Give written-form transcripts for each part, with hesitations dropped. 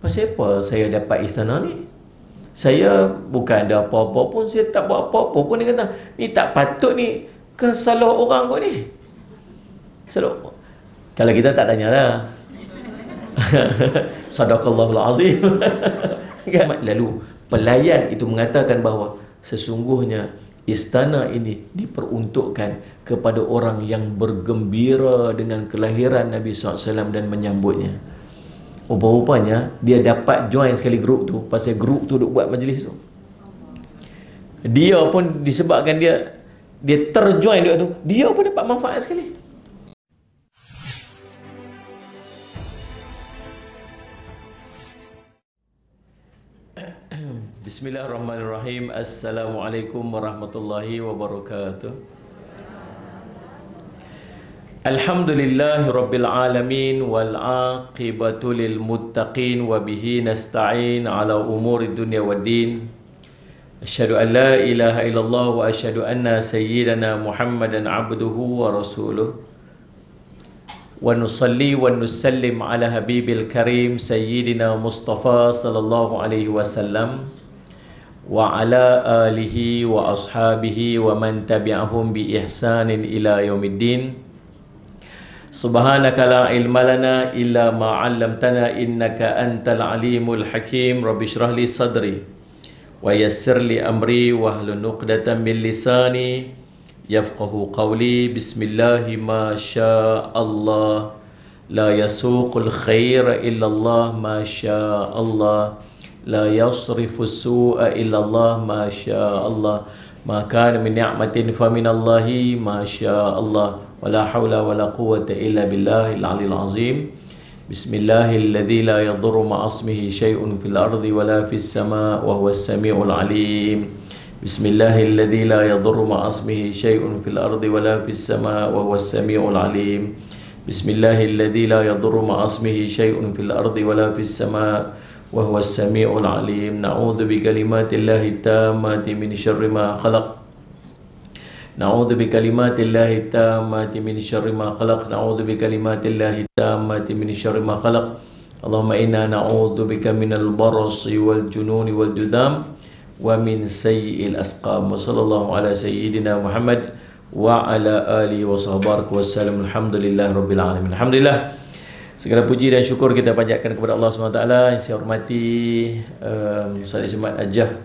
Pasal apa saya dapat istana ni? Saya bukan ada apa-apa pun, saya tak buat apa-apa pun. Dia kata, ni tak patut ni, ke salah orang kot ni. Salah. Kalau kita tak tanya lah. Sadaqallahul azim. Lalu pelayan itu mengatakan bahawa sesungguhnya istana ini diperuntukkan kepada orang yang bergembira dengan kelahiran Nabi SAW dan menyambutnya. Rupa-rupanya dia dapat join sekali grup tu, pasal grup tu duk buat majlis tu. Dia pun disebabkan dia terjoin dia tu, dia pun dapat manfaat sekali. Bismillahirrahmanirrahim. Assalamualaikum warahmatullahi wabarakatuh. Alhamdulillahi rabbil alamin wal aqibatu lil muttaqin wa bihi nasta'in ala umuri dunya waddin. Asyhadu an la ilaha illallah wa asyhadu anna sayyidana Muhammadan abduhu wa rasuluh. Wa nusalli wa nusallim ala habibil karim sayyidina Mustafa sallallahu alaihi wasallam wa ala alihi wa ashabihi wa man tabi'ahum bi ihsanin ila yaumiddin. Subhanaka la ilma lana illa ma 'allamtana innaka antal alimul hakim. Rabbi shrah li sadri wa yassir li amri wahlul 'uqdatam min lisani yafqahu qawli. Bismillahi ma syaa Allah, la yasuqul khaira illa Allah ma syaa Allah, la yasrifu su'a illa Allah ma syaa Allah, ma kana min ni'matin fa min Allahi ma syaa Allah, wala hawla wala quwwata illa billahil aliyyil azim. Bismillahilladzi la yadurru ma'asmihi syai'un fil ardi wala fis sama' wa huwas samiul alim. Bismillahilladzi la yadurru ma'asmihi syai'un fil ardi wala fis sama' wa huwas samiul alim. Bismillahilladzi la yadurru ma'asmihi syai'un fil ardi wala fis sama' wa huwas samiul alim. Na'udzu bi kalimatillahi tammati min syarri ma khalaq. Na'udzu bi kalimatillahi tammati min syarri ma khalaq. Na'udzu bi kalimatillahi tammati min syarri ma khalaq. Allahumma inna na'udzu bika minal barasi wal jununi wal judam wa min sayyi'il asqam. Wa sallallahu ala sayyidina Muhammad wa ala alihi wa sahbihi wasallam. Alhamdulillahi rabbil alamin. Alhamdulillah, segala puji dan syukur kita panjatkan kepada Allah SWT. Yang saya hormati Ustaz Samad Ajah,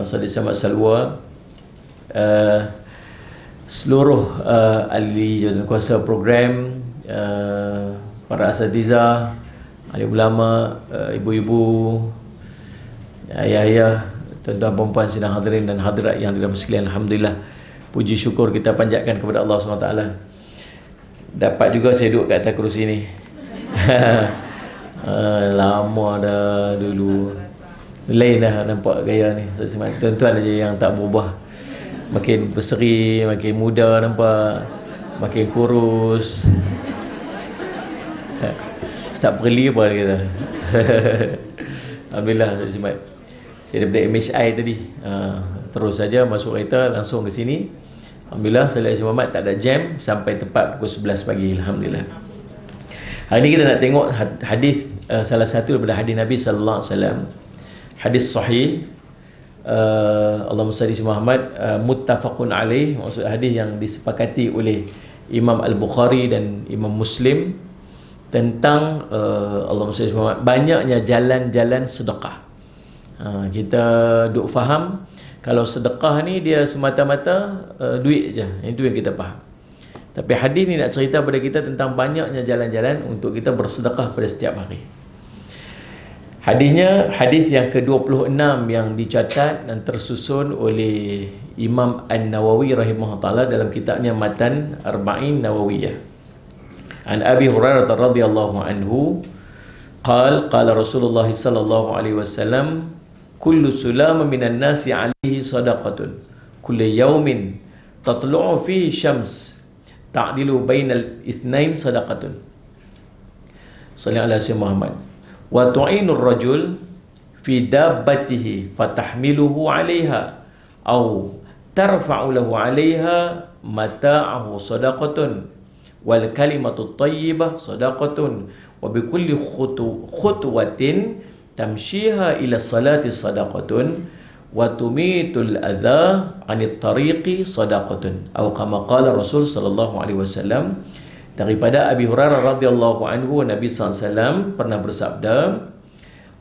Ustaz Samad Salwa, seluruh ahli jawatankuasa program, para asatidzah, ahli ulama, ibu-ibu, ayah-ayah, tuan-tuan perempuan sidang hadirin dan hadirat yang dirahmati sekalian. Alhamdulillah, puji syukur kita panjatkan kepada Allah SWT. Dapat juga saya duduk kat atas kerusi ni. Lama dah dulu. Lain dah nampak gaya ni. Tuan-tuan aja yang tak berubah. Makin berseri, makin muda nampak, makin kurus. Start perli apa dia kata. Alhamdulillah, saya daripada MHI tadi. Terus saja masuk kereta langsung ke sini. Alhamdulillah, Salat Muhammad tak ada jam sampai tepat pukul 11 pagi. Alhamdulillah. Hari ini kita nak tengok hadis, salah satu daripada hadis Nabi sallallahu alaihi wasallam. Hadis sahih. Allahumma salli Muhammad, muttafaqun alaih, maksud hadis yang disepakati oleh Imam Al-Bukhari dan Imam Muslim tentang Allahumma salli Muhammad, banyaknya jalan-jalan sedekah. Kita duk faham kalau sedekah ni dia semata-mata duit je, itu yang kita faham. Tapi hadis ni nak cerita pada kita tentang banyaknya jalan-jalan untuk kita bersedekah pada setiap hari. Hadisnya hadis yang ke-26 yang dicatat dan tersusun oleh Imam An-Nawawi rahimahullah dalam kitabnya Matan Arba'in Nawawiyah. An Abi Hurairah radhiyallahu anhu qala Rasulullah sallallahu alaihi wasallam, kullu sulama minan nasi alaihi sadaqatun kullu yawmin tatlu'u fihi syams ta'dilu bainal itsnain sadaqatun. Sallallahu alaihi Muhammad. Wa tu'inur rajul fi dabbatihi fatahmiluhu 'alaiha aw tarfa'u lahu 'alaiha mata'ahu sadaqatun wal kalimatu thayyibah sadaqatun wa wa bi kulli khutwatin tamshiha ila salati sadaqatun wa tumitul adha 'anil tariqi sadaqatun, atau kama qala Rasul sallallahu alaihi wasallam. Daripada Abi Hurairah radhiyallahu anhu, Nabi SAW pernah bersabda,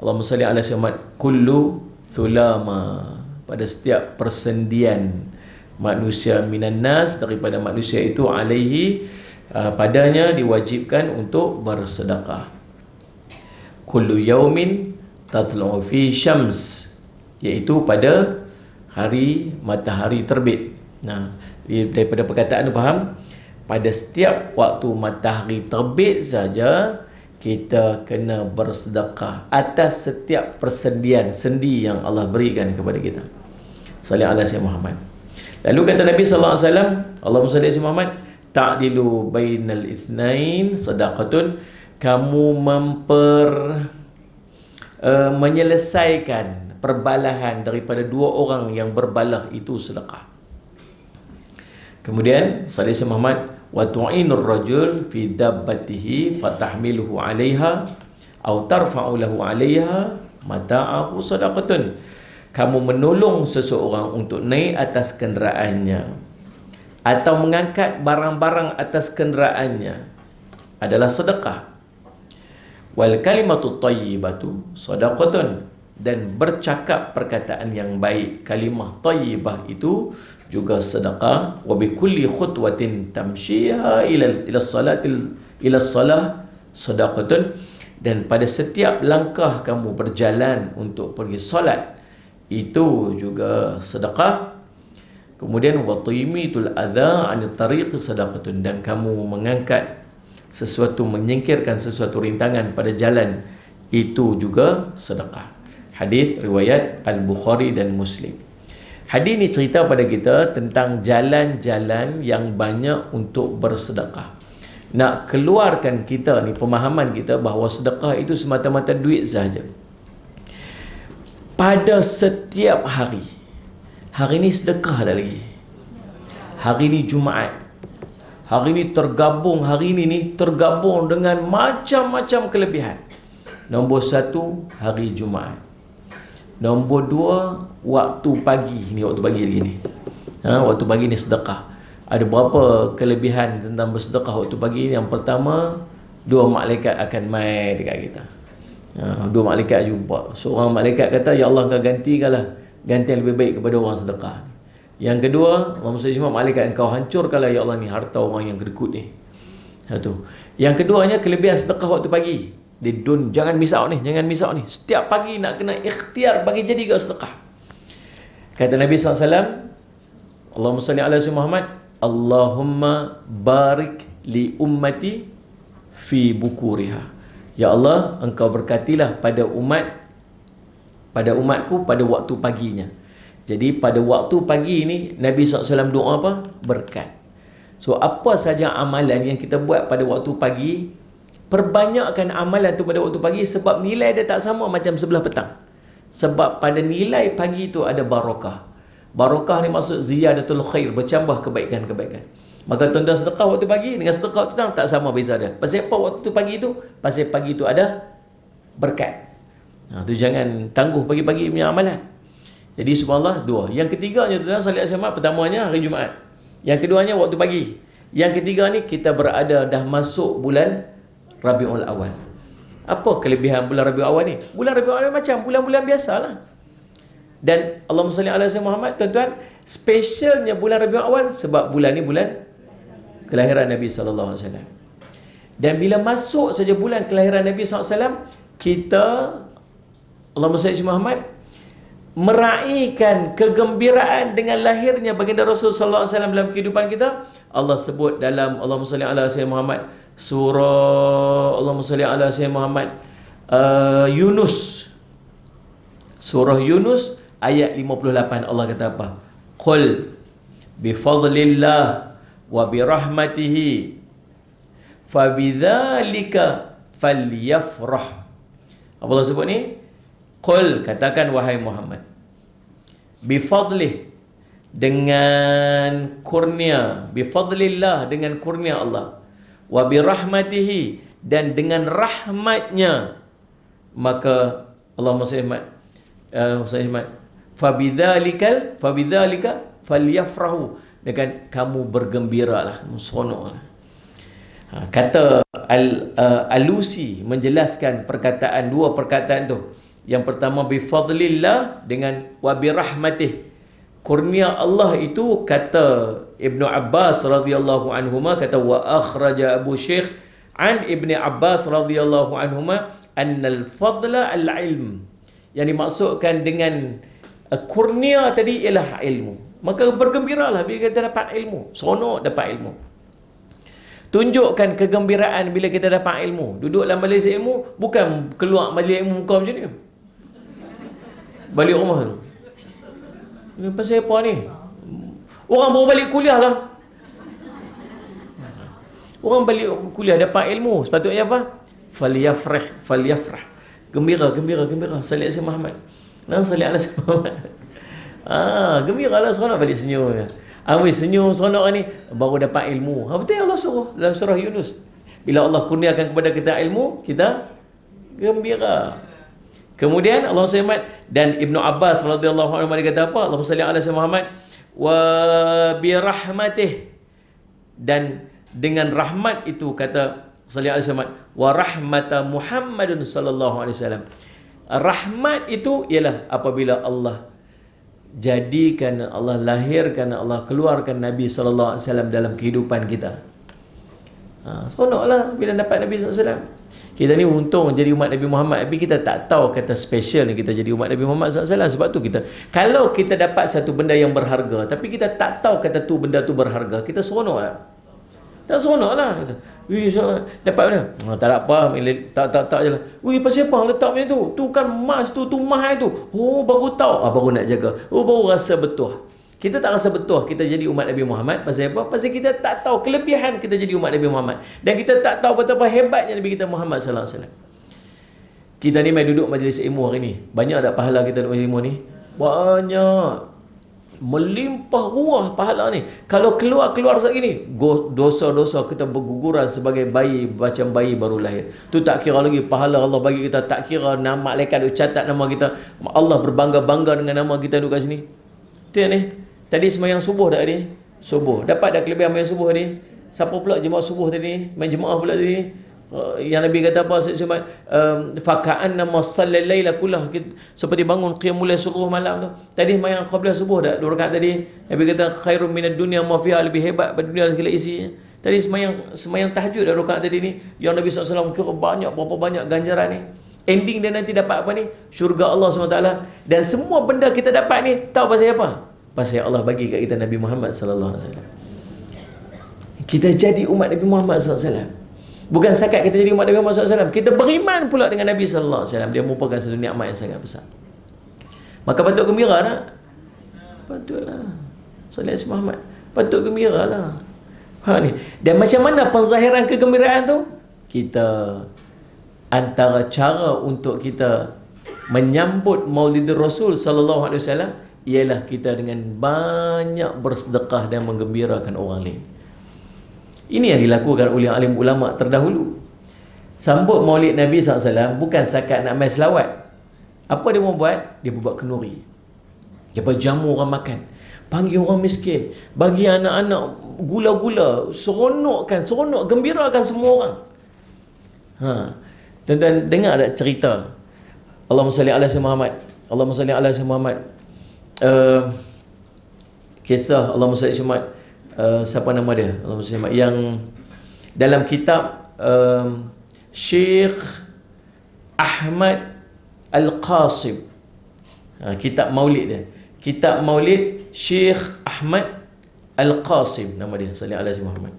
Allahumma salli ala Muhammad, kullu thulama, pada setiap persendian manusia minan nas, daripada manusia itu, alaihi, padanya diwajibkan untuk bersedekah. Kullu yaumin tatlu'u fi syams, iaitu pada hari matahari terbit. Nah, daripada perkataan itu faham, pada setiap waktu matahari terbit saja kita kena bersedekah atas setiap persendian sendi yang Allah berikan kepada kita. Sallallahu alaihi wasallam Muhammad. Lalu kata Nabi sallallahu alaihi wasallam, Allahumma salli ala Muhammad, ta'dilu bainal itsnain sadaqatun, kamu menyelesaikan perbalahan daripada dua orang yang berbalah itu sedekah. Kemudian sallallahu alaihi Muhammad, wa tu'inur rajul fi dabbatihi fatahmiluhu 'alaiha aw tarfa'u lahu 'alaiha mata'ahu sadaqatun, kamu menolong seseorang untuk naik atas kenderaannya atau mengangkat barang-barang atas kenderaannya adalah sedekah. Wal kalimatu thayyibatu sadaqatun, dan bercakap perkataan yang baik, kalimah thayyibah itu juga sedekah. Wa bi kulli khutwatin tamshiha ila salah sadaqatun, dan pada setiap langkah kamu berjalan untuk pergi solat itu juga sedekah. Kemudian wa tuimitul adha 'anil tariq sadaqatun, dan kamu mengangkat sesuatu, menyingkirkan sesuatu rintangan pada jalan, itu juga sedekah. Hadis riwayat Al-Bukhari dan Muslim. Hadis ini cerita pada kita tentang jalan-jalan yang banyak untuk bersedekah. Nak keluarkan kita ni, pemahaman kita bahawa sedekah itu semata-mata duit sahaja. Pada setiap hari, hari ni sedekah dah lagi. Hari ni Jumaat. Hari ni tergabung dengan macam-macam kelebihan. Nombor satu, hari Jumaat. Nombor dua, waktu pagi. Ni waktu pagi lagi ni. Waktu pagi ni sedekah. Ada berapa kelebihan tentang bersedekah waktu pagi? Yang pertama, dua malaikat akan mai dekat kita. Dua malaikat jumpa. Seorang malaikat kata, ya Allah, kau gantikanlah, ganti yang lebih baik kepada orang sedekah. Yang kedua, malaikat engkau hancurkanlah ya Allah ni harta orang yang kedekut ni. Satu. Yang keduanya, kelebihan sedekah waktu pagi. Jangan misau ni, jangan misau ni. Setiap pagi nak kena ikhtiar bagi jadi ke sedekah. Kata Nabi SAW, Allahumma salli ala Muhammad, Allahumma barik li ummati fi bukuriha. Ya Allah, engkau berkatilah pada umatku pada waktu paginya. Jadi pada waktu pagi ni Nabi SAW doa apa? Berkat. So apa saja amalan yang kita buat pada waktu pagi, perbanyakkan amalan tu pada waktu pagi, sebab nilai dia tak sama macam sebelah petang. Sebab pada nilai pagi tu ada barakah. Barakah ni maksud ziyadatul khair, bercambah kebaikan-kebaikan. Maka tuan-tuan sedekah waktu pagi dengan sedekah waktu petang tak sama beza dia. Pasal apa waktu pagi tu? Pasal pagi tu ada berkat. Tu jangan tangguh pagi-pagi punya amalan. Jadi subhanallah, dua. Yang ketiganya tuan-tuan salih asyamat, pertamanya hari Jumaat. Yang keduanya waktu pagi. Yang ketiga ni kita berada dah masuk bulan Rabiul Awal. Apa kelebihan bulan Rabiul Awal ni? Bulan Rabiul Awal macam bulan-bulan biasalah. Dan Allahumma salli ala Muhammad, tuan-tuan, specialnya bulan Rabiul Awal sebab bulan ni bulan kelahiran Nabi sallallahu alaihi wasallam. Dan bila masuk saja bulan kelahiran Nabi sallallahu alaihi wasallam, kita Allahumma salli ala Muhammad meraihkan kegembiraan dengan lahirnya baginda Rasul sallallahu alaihi wasallam dalam kehidupan kita. Allah sebut dalam Allahumma salli ala Muhammad surah Allahumma salli ala Muhammad Yunus, surah Yunus ayat 58. Allah kata apa? Qul bi fadlillah wa bi rahmatihi fabidzalika falyafrah. Apa Allah sebut ni? Qul, katakan wahai Muhammad, bifadlih, dengan kurnia, bifadlillah, dengan kurnia Allah, wa birahmatihi, dan dengan rahmatnya, maka Allahumma salli fabidzalika falyafrahu, dengan kamu bergembiralah, seronoklah. Kata Alusi menjelaskan perkataan, dua perkataan tu. Yang pertama bifadlillah dengan wabirahmatih, kurnia Allah itu, kata Ibnu Abbas radhiyallahu anhuma, kata wa akhraja Abu Syekh an Ibni Abbas radhiyallahu anhuma annal fadla al-ilm, yang dimaksudkan dengan kurnia tadi ialah ilmu. Maka bergembiralah bila kita dapat ilmu, seronok dapat ilmu. Tunjukkan kegembiraan bila kita dapat ilmu. Duduk dalam majlis ilmu, bukan keluar majlis ilmu kau macam ni, balik rumah tu, pasal apa ni? Orang baru balik kuliah lah. Orang balik kuliah dapat ilmu, sepatutnya apa? Falyafrah. Gembira. Salih Alaihi Muhammad. Salih Alaihi Muhammad. Gembira lah, seronok balik senyum. Senyum seronok ni, baru dapat ilmu. Betul Allah suruh dalam surah Yunus. Bila Allah kurniakan kepada kita ilmu, kita gembira. Kemudian Allah SWT dan Ibnu Abbas radhiyallahu anhu dia kata apa? Allahumma salli ala sayyidina Muhammad wa bi rahmatih, dan dengan rahmat itu, kata sallallahu alaihi wasallam, wa rahmata Muhammadun sallallahu alaihi wasallam. Rahmat itu ialah apabila Allah jadikan, Allah lahirkan, Allah keluarkan Nabi sallallahu alaihi wasallam dalam kehidupan kita. Seronoklah bila dapat Nabi sallallahu alaihi wasallam. Kita ni untung jadi umat Nabi Muhammad, tapi kita tak tahu kata special ni kita jadi umat Nabi Muhammad SAW. Sebab tu kita, kalau kita dapat satu benda yang berharga, tapi kita tak tahu kata tu benda tu berharga, kita seronok lah. Tak seronok lah. Dapat mana? Tak ada apa, tak je lah. Pasal apa letak macam tu? Tu kan emas tu mahal tu. Baru tahu. Baru nak jaga. Baru rasa betul. Kita tak rasa betul kita jadi umat Nabi Muhammad. Pasal apa? Pasal kita tak tahu kelebihan kita jadi umat Nabi Muhammad. Dan kita tak tahu betapa hebatnya Nabi kita Muhammad sallallahu alaihi wasallam. Kita ni mai duduk majlis ilmu hari ni. Banyak tak pahala kita duduk majlis ilmu ni? Banyak. Melimpah ruah pahala ni. Kalau keluar segini, dosa-dosa kita berguguran sebagai bayi, macam bayi baru lahir. Tu tak kira lagi pahala Allah bagi kita. Tak kira nama malaikat duk catat nama kita. Allah berbangga-bangga dengan nama kita duduk kat sini. Tu ni. Tadi semayang subuh tak tadi? Subuh. Dapat dah kelebihan semayang subuh tadi? Siapa pula jemaah subuh tadi? Main jemaah pula tadi? Yang Nabi kata apa? Faka'annama sallal laila kullah, seperti bangun qiyamul lail seluruh malam tu. Tadi semayang qabla subuh dah 2 rakaat tadi. Nabi kata khairum minad dunya ma fiha, lebih hebat pada dunia segala isi. Tadi semayang tahajud dah 2 rakaat tadi ni. Yang Nabi SAW kira banyak, berapa banyak ganjaran ni. Ending dia nanti dapat apa ni? Syurga Allah SWT. Dan semua benda kita dapat ni, tahu pasal apa? Pasal Allah bagi kat kita Nabi Muhammad sallallahu alaihi wasallam. Kita jadi umat Nabi Muhammad sallallahu alaihi wasallam. Bukan sakat kita jadi umat Nabi Muhammad sallallahu alaihi wasallam, kita beriman pula dengan Nabi sallallahu alaihi wasallam. Dia merupakan satu nikmat yang sangat besar. Maka patut gembira tak? Patutlah. Sallallahu alaihi Muhammad. Patut gembira lah. Ni. Dan macam mana penzahiran kegembiraan tu? Kita, antara cara untuk kita menyambut Maulid Rasul sallallahu alaihi wasallam ialah kita dengan banyak bersedekah dan menggembirakan orang lain. Ini yang dilakukan oleh alim ulama terdahulu. Sambut Maulid Nabi SAW bukan sakat nak main selawat. Apa dia mau buat? Dia buat kenduri. Dia buat jamu orang makan. Panggil orang miskin. Bagi anak-anak gula-gula. Seronok, gembirakan semua orang. Tuan-tuan dengar tak cerita? Allahumma salli ala sayyidina Muhammad. Allahumma salli ala sayyidina Muhammad. Kisah Allahumma salli ala sayyidina Muhammad. Siapa nama dia? Allahumma salli ala, yang dalam kitab Syekh Ahmad Al-Qasim. Kitab Maulid dia. Kitab Maulid Syekh Ahmad Al-Qasim nama dia. Salli ala sayyidina Muhammad.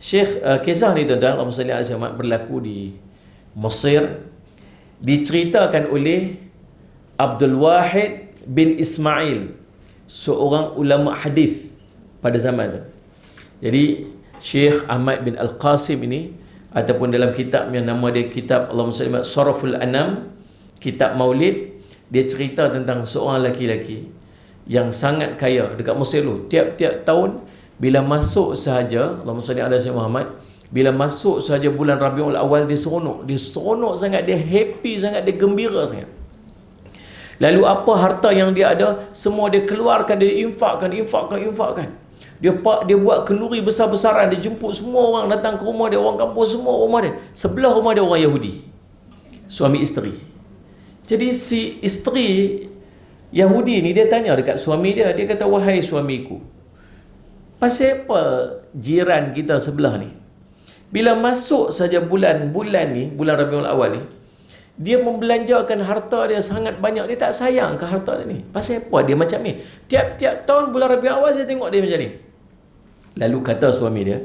Syekh, kisah ni tuan-tuan, Allahumma salli ala sayyidina Muhammad, berlaku di Mesir. Diceritakan oleh Abdul Wahid bin Ismail, seorang ulama hadis pada zaman itu. Jadi Syekh Ahmad bin Al-Qasim ini, ataupun dalam kitab yang nama dia kitab Allahumma salli ala Saraful Anam, kitab Maulid, dia cerita tentang seorang lelaki yang sangat kaya dekat Mesir dulu. Tiap-tiap tahun bila masuk sahaja Allahumma salli ala Muhammad, Bila masuk saja bulan Rabiul Awal, dia seronok sangat, dia happy sangat, dia gembira sangat. Lalu apa harta yang dia ada, semua dia keluarkan, dia infakkan. Dia buat kenduri besar-besaran, dia jemput semua orang datang ke rumah dia, orang kampung semua rumah dia. Sebelah rumah dia orang Yahudi, suami isteri. Jadi si isteri Yahudi ni, dia tanya dekat suami dia, dia kata, wahai suamiku, pasal apa jiran kita sebelah ni, bila masuk saja bulan ni, bulan Rabiul Awal ni, dia membelanjakan harta dia sangat banyak, dia tak sayang ke harta dia ni? Pasal apa dia macam ni? Tiap-tiap tahun bulan Rabiul Awal saya tengok dia macam ni. Lalu kata suami dia,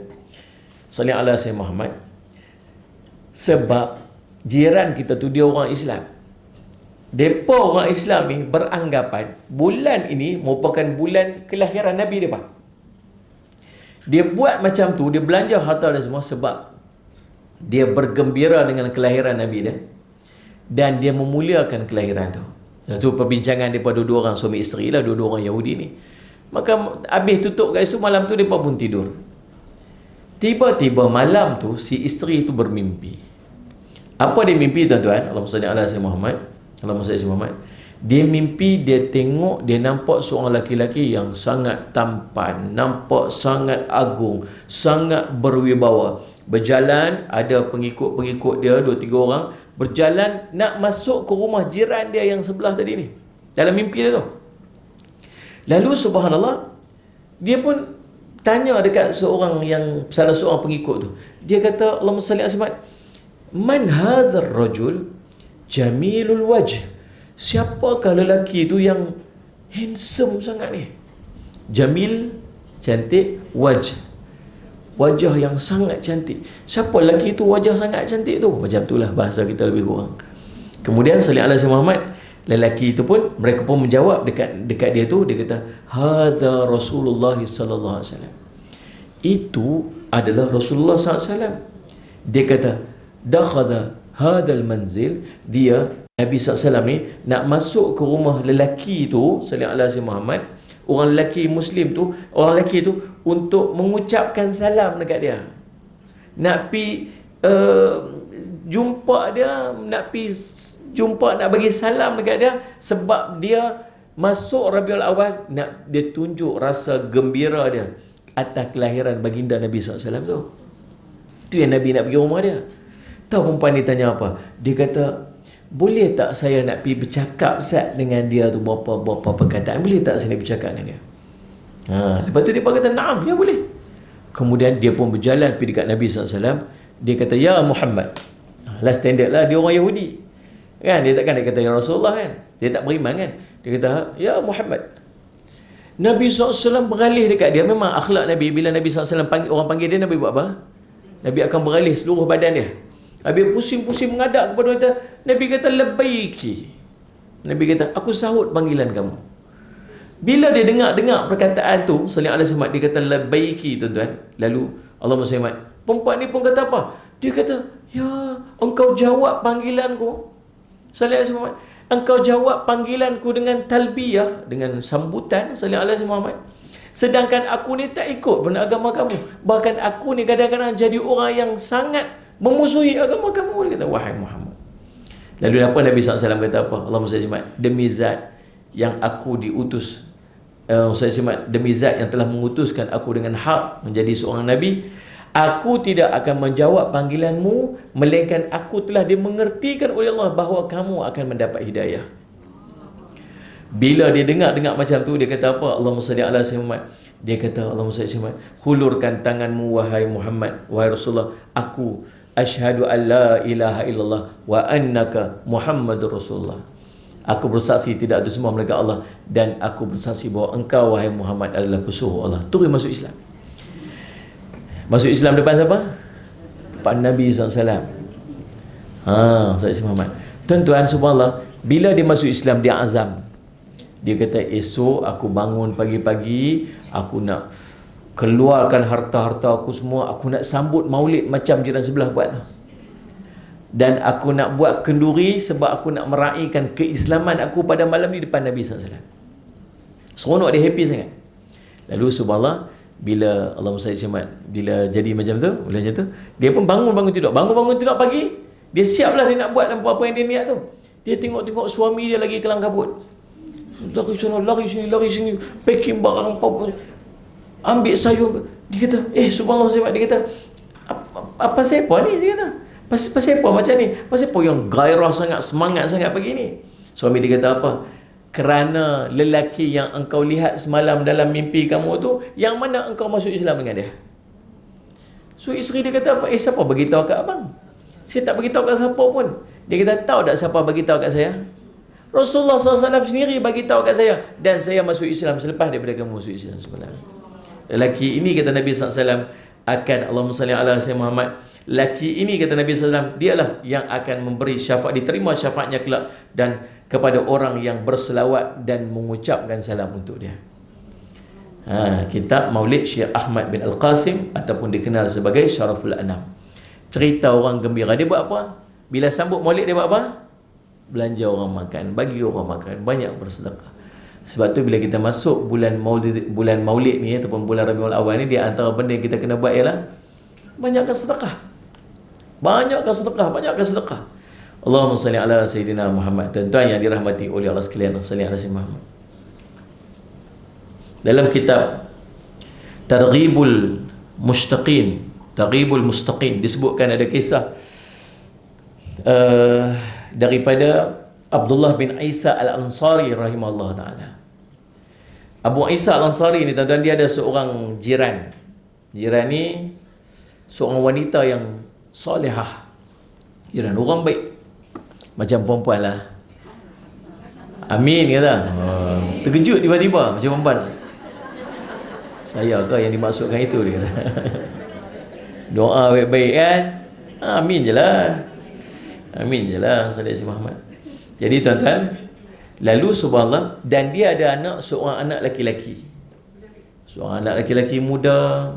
sallallahu alaihi wasallam, Muhammad, sebab jiran kita tu dia orang Islam. Depa orang Islam ni beranggapan bulan ini merupakan bulan kelahiran Nabi depa. Dia buat macam tu, dia belanja harta dia semua sebab dia bergembira dengan kelahiran Nabi dia, dan dia memuliakan kelahiran tu. Itu perbincangan daripada dua orang suami isteri lah, dua orang Yahudi ni. Maka habis tutup kat situ, malam tu mereka pun tidur. Tiba-tiba malam tu si isteri tu bermimpi. Apa dia mimpi, tuan-tuan? Allahumma salli ala sayyidina Muhammad. Allahumma salli ala Muhammad. Dia mimpi, dia tengok, dia nampak seorang laki-laki yang sangat tampan, nampak sangat agung, sangat berwibawa. Berjalan, ada pengikut-pengikut dia, 2-3 orang, berjalan nak masuk ke rumah jiran dia yang sebelah tadi ni, dalam mimpi dia tu. Lalu subhanallah, dia pun tanya dekat salah seorang pengikut tu. Dia kata, Allahumma salli ala Muhammad, man hadzal rajul jamilul wajh? Siapakah lelaki tu yang handsome sangat ni? Jamil, cantik, wajah yang sangat cantik. Siapa lelaki tu wajah sangat cantik tu? Macam itulah bahasa kita lebih kurang. Kemudian sallallahu alaihi Muhammad, lelaki itu pun, mereka pun menjawab dekat dia tu, dia kata, hadza Rasulullah sallallahu alaihi wasallam. Itu adalah Rasulullah sallallahu alaihi wasallam. Dia kata, dakhadha hadzal manzil, dia Nabi SAW ni nak masuk ke rumah lelaki tu, sallallahu alaihi Muhammad, orang lelaki Muslim tu, orang lelaki tu, untuk mengucapkan salam dekat dia. Nak pi jumpa dia, nak bagi salam dekat dia, sebab dia masuk Rabiul Awal, nak dia tunjuk rasa gembira dia atas kelahiran baginda Nabi SAW tu. Tu yang Nabi nak pergi rumah dia. Tahu perempuan ni tanya apa? Dia kata, boleh tak saya nak pergi bercakap Ustaz dengan dia tu, berapa perkataan, boleh tak saya nak bercakap dengan dia? Lepas tu dia kata, naam, ya boleh. Kemudian dia pun berjalan pergi dekat Nabi SAW. Dia kata, ya Muhammad. Last standard lah, dia orang Yahudi kan, dia takkan dia kata ya Rasulullah kan, dia tak beriman kan. Dia kata, ya Muhammad. Nabi SAW beralih dekat dia. Memang akhlak Nabi, bila Nabi SAW orang panggil dia, Nabi buat apa? Nabi akan beralih seluruh badan dia. Habis pusing-pusing mengadap kepada kita. Nabi kata, labbaiki. Nabi kata, aku sahut panggilan kamu. Bila dia dengar perkataan tu, sallallahu alaihi wasallam, dia kata labbaiki, tuan-tuan. Lalu Allahumma salli alaihi. Perempuan ni pun kata apa? Dia kata, ya, engkau jawab panggilanku, sallallahu alaihi wasallam. Engkau jawab panggilanku dengan talbiyah, dengan sambutan, sallallahu alaihi wasallam. Sedangkan aku ni tak ikut pun agama kamu. Bahkan aku ni kadang-kadang jadi orang yang sangat memusuhi agama kamu. Dia kata, wahai Muhammad. Lalu apa Nabi SAW kata apa? Allahumma salli alaihi, demi zat yang aku diutus, demi zat yang telah mengutuskan aku dengan hak menjadi seorang Nabi, aku tidak akan menjawab panggilanmu, melainkan aku telah dimengertikan oleh Allah bahawa kamu akan mendapat hidayah. Bila dia dengar macam tu, dia kata apa? Allahumma salli ala Muhammad. Dia kata, Allahumma salli ala Muhammad, hulurkan tanganmu wahai Muhammad, wahai Rasulullah, aku asyhadu an la ilaha illallah wa annaka Muhammadur Rasulullah. Aku bersaksi tidak ada semua melainkan Allah, dan aku bersaksi bahawa engkau wahai Muhammad adalah pesuruh Allah. Terus masuk Islam. Masuk Islam depan siapa? Depan Nabi SAW. Saksi Muhammad. Tuan-tuan, subhanallah, bila dia masuk Islam, dia azam. Dia kata, esok aku bangun pagi-pagi, aku nak keluarkan harta-harta aku semua, aku nak sambut maulid macam jiran sebelah buat. Dan aku nak buat kenduri sebab aku nak meraihkan keislaman aku pada malam ni depan Nabi SAW. Seronok, dia happy sangat. Lalu subhanallah, Bila Allahumma salli Muhammad, bila jadi macam tu, bila macam tu, dia pun bangun tidur pagi, dia siaplah dia nak buat apa yang dia niat tu. Dia tengok suami dia lagi kelang kabut. Lari sini, packing barang apa, ambil sayur. Dia kata, subhanallah, dia kata, apa siapa ni? Dia kata, pasal apa macam ni? Pasal apa yang gairah sangat, semangat sangat pagi ni? Suami dia kata apa? Kerana lelaki yang engkau lihat semalam dalam mimpi kamu tu, yang mana engkau masuk Islam dengan dia? So isteri dia kata apa? Siapa beritahu kat abang? Saya tak beritahu kat siapa pun. Dia kata, tahu tak siapa beritahu kat saya? Rasulullah SAW sendiri beritahu kat saya, dan saya masuk Islam selepas daripada kamu masuk Islam semalam. Lelaki ini, kata Nabi SAW, akan, Allahumma salli ala Sayyidina Muhammad, lelaki ini, kata Nabi SAW, dialah yang akan memberi syafaat, diterima syafaatnya kelak, dan kepada orang yang berselawat dan mengucapkan salam untuk dia. Kitab Maulid Syekh Ahmad bin Al-Qasim, ataupun dikenal sebagai Syaraful Anam. Cerita orang gembira. Dia buat apa? Bila sambut maulid dia buat apa? Belanja orang makan, bagi orang makan, banyak bersedekah. Sebab tu bila kita masuk bulan maulid ni ataupun bulan Rabiul Awal ni, dia antara benda yang kita kena buat ialah banyakkan sedekah. Banyakkan sedekah. Allahumma salli ala Sayyidina Muhammad. Tuan-tuan yang dirahmati oleh Allah sekalian, salli ala Sayyidina Muhammad. Dalam kitab Targhibul Mustaqin disebutkan ada kisah daripada Abdullah bin Isa Al-Ansari rahimahullah ta'ala. Abu Isa Al-Ansari ni, tuan-tuan, dia ada seorang jiran. Jiran ni seorang wanita yang solehah. Jiran orang baik, macam perempuan lah. Amin kata. Terkejut tiba-tiba macam perempuan. Saya ke yang dimaksudkan itu, dia kata. Doa baik-baik kan. Amin je lah. Sallallahu Muhammad. Jadi tuan-tuan, lalu subhanallah, dan dia ada seorang anak laki-laki. Seorang anak laki-laki muda.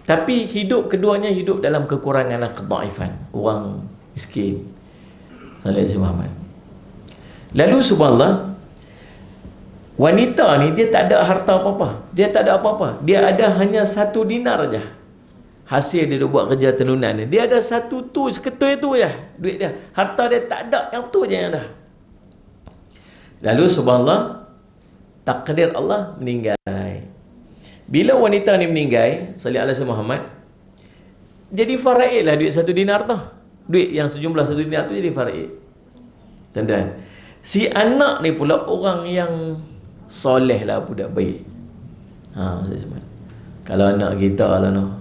Tapi keduanya hidup dalam kekurangan dan kedaifan. Orang miskin. Sallallahu Muhammad. Lalu subhanallah, wanita ni dia tak ada harta apa-apa. Dia tak ada apa-apa. Dia ada hanya 1 dinar aja. Hasil dia buat kerja tenunan ni, dia ada 1 tu, seketui tu je duit dia. Harta dia tak ada, yang tu je yang ada. Lalu subhanallah, takdir Allah meninggal. Bila wanita ni meninggal, sallallahu alaihi Muhammad, jadi faraid lah duit 1 dinar tu. Duit yang sejumlah 1 dinar tu jadi faraid. Tuan-tuan, si anak ni pula orang yang soleh lah, budak baik. Kalau anak kita lah no,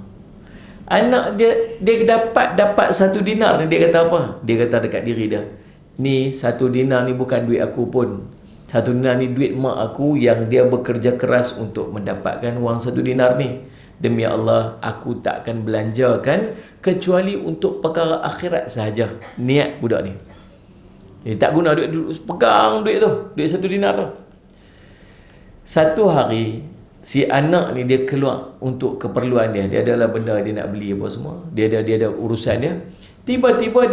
anak dia dapat 1 dinar ni, dia kata apa? Dia kata dekat diri dia, ni 1 dinar ni bukan duit aku pun. 1 dinar ni duit mak aku yang dia bekerja keras untuk mendapatkan wang 1 dinar ni. Demi Allah, aku tak akan belanjakan kecuali untuk perkara akhirat sahaja. Niat budak ni. Dia tak guna duit dulu, pegang duit tu, duit 1 dinar tu. Satu hari, si anak ni dia keluar untuk keperluan dia. Dia adalah benda dia nak beli apa semua. Dia ada urusan dia. Tiba-tiba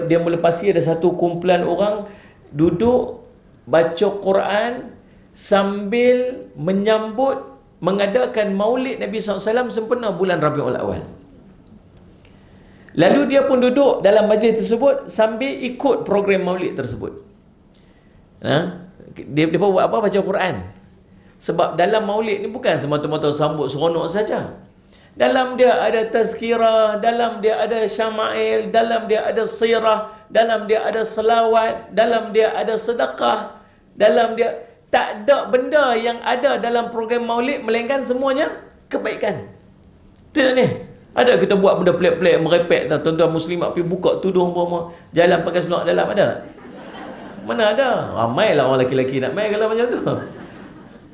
dia melepasi ada satu kumpulan orang duduk baca Quran sambil menyambut mengadakan maulid Nabi SAW sempena bulan Rabiul Awal. Lalu dia pun duduk dalam majlis tersebut sambil ikut program maulid tersebut. Dia buat apa? Baca Quran. Sebab dalam maulid ni bukan semata-mata sambut seronok saja. Dalam dia ada tazkirah, dalam dia ada syama'il, dalam dia ada sirah, dalam dia ada selawat, dalam dia ada sedekah, dalam dia tak ada benda yang ada dalam program maulid melainkan semuanya kebaikan. Tidak ni. Ada kita buat benda pelik-pelik, merepek, tuan-tuan muslimat pergi buka tudung apa, jalan pakai seluar dalam, ada tak? Mana ada? Ramailah orang lelaki-lelaki nak main kalau macam tu.